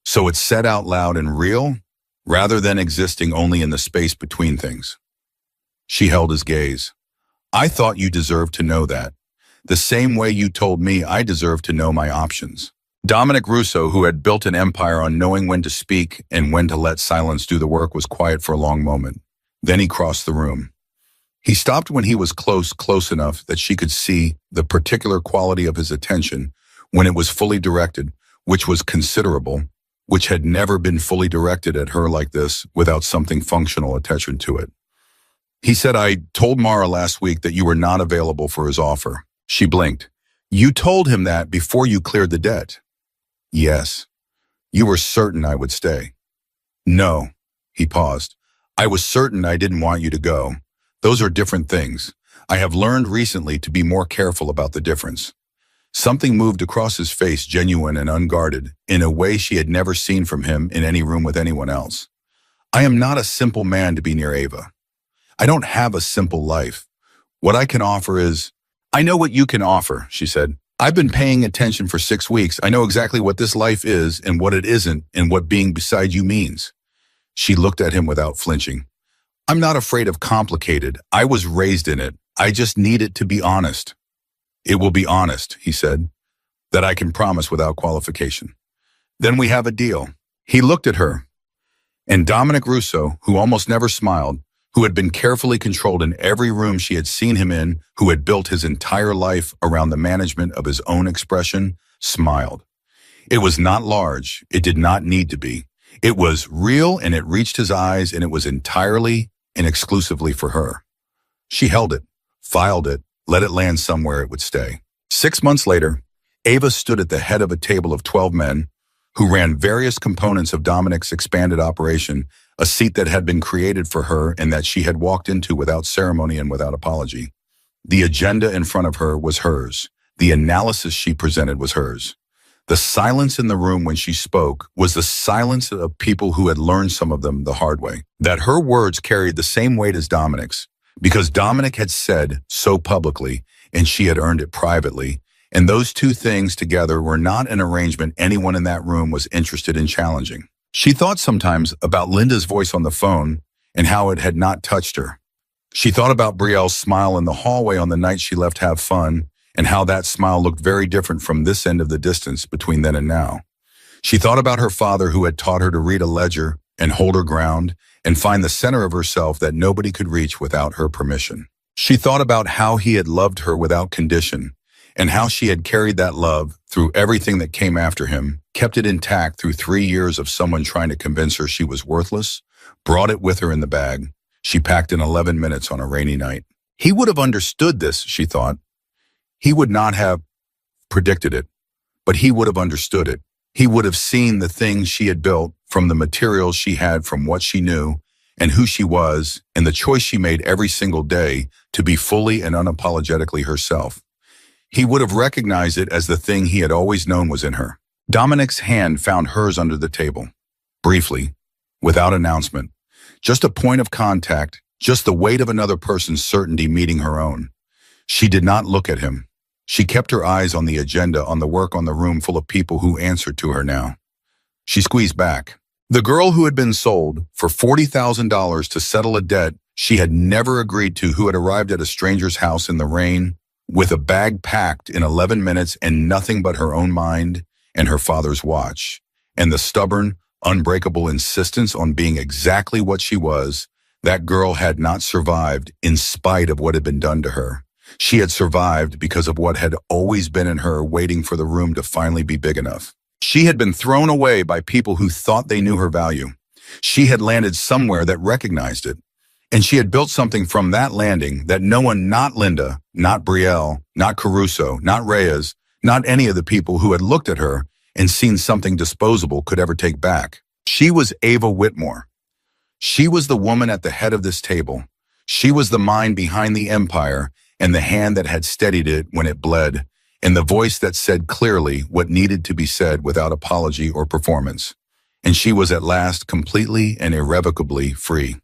So it's said out loud and real, rather than existing only in the space between things. She held his gaze. I thought you deserved to know that, the same way you told me I deserved to know my options. Dominic Russo, who had built an empire on knowing when to speak and when to let silence do the work, was quiet for a long moment. Then he crossed the room. He stopped when he was close enough that she could see the particular quality of his attention when it was fully directed, which was considerable, which had never been fully directed at her like this without something functional attached to it. He said, I told Mara last week that you were not available for his offer. She blinked. You told him that before you cleared the debt. Yes. You were certain I would stay. No. He paused. I was certain I didn't want you to go. Those are different things. I have learned recently to be more careful about the difference. Something moved across his face, genuine and unguarded, in a way she had never seen from him in any room with anyone else. I am not a simple man to be near Ava. I don't have a simple life. What I can offer is, I know what you can offer, she said. I've been paying attention for 6 weeks. I know exactly what this life is and what it isn't and what being beside you means. She looked at him without flinching. I'm not afraid of complicated. I was raised in it. I just need it to be honest. It will be honest, he said, that I can promise without qualification. Then we have a deal. He looked at her, and Dominic Russo, who almost never smiled, who had been carefully controlled in every room she had seen him in, who had built his entire life around the management of his own expression, smiled. It was not large. It did not need to be. It was real, and it reached his eyes, and it was entirely and exclusively for her. She held it, filed it, let it land somewhere it would stay. 6 months later, Ava stood at the head of a table of 12 men who ran various components of Dominic's expanded operation, a seat that had been created for her and that she had walked into without ceremony and without apology. The agenda in front of her was hers. The analysis she presented was hers. The silence in the room when she spoke was the silence of people who had learned, some of them the hard way, that her words carried the same weight as Dominic's, because Dominic had said so publicly and she had earned it privately, and those two things together were not an arrangement anyone in that room was interested in challenging. She thought sometimes about Linda's voice on the phone and how it had not touched her. She thought about Brielle's smile in the hallway on the night she left Have Fun, and how that smile looked very different from this end of the distance between then and now. She thought about her father, who had taught her to read a ledger and hold her ground and find the center of herself that nobody could reach without her permission. She thought about how he had loved her without condition, and how she had carried that love through everything that came after him, kept it intact through 3 years of someone trying to convince her she was worthless, brought it with her in the bag. She packed in 11 minutes on a rainy night. He would have understood this, she thought. He would not have predicted it, but he would have understood it. He would have seen the things she had built from the materials she had, from what she knew and who she was, and the choice she made every single day to be fully and unapologetically herself. He would have recognized it as the thing he had always known was in her. Dominic's hand found hers under the table. Briefly, without announcement. Just a point of contact, just the weight of another person's certainty meeting her own. She did not look at him. She kept her eyes on the agenda, on the work, on the room full of people who answered to her now. She squeezed back. The girl who had been sold for $40,000 to settle a debt she had never agreed to, who had arrived at a stranger's house in the rain, with a bag packed in 11 minutes and nothing but her own mind and her father's watch, and the stubborn, unbreakable insistence on being exactly what she was. That girl had not survived in spite of what had been done to her. She had survived because of what had always been in her, waiting for the room to finally be big enough. She had been thrown away by people who thought they knew her value. She had landed somewhere that recognized it. And she had built something from that landing that no one, not Linda, not Brielle, not Caruso, not Reyes, not any of the people who had looked at her and seen something disposable could ever take back. She was Ava Whitmore. She was the woman at the head of this table. She was the mind behind the empire and the hand that had steadied it when it bled, and the voice that said clearly what needed to be said without apology or performance. And she was at last completely and irrevocably free.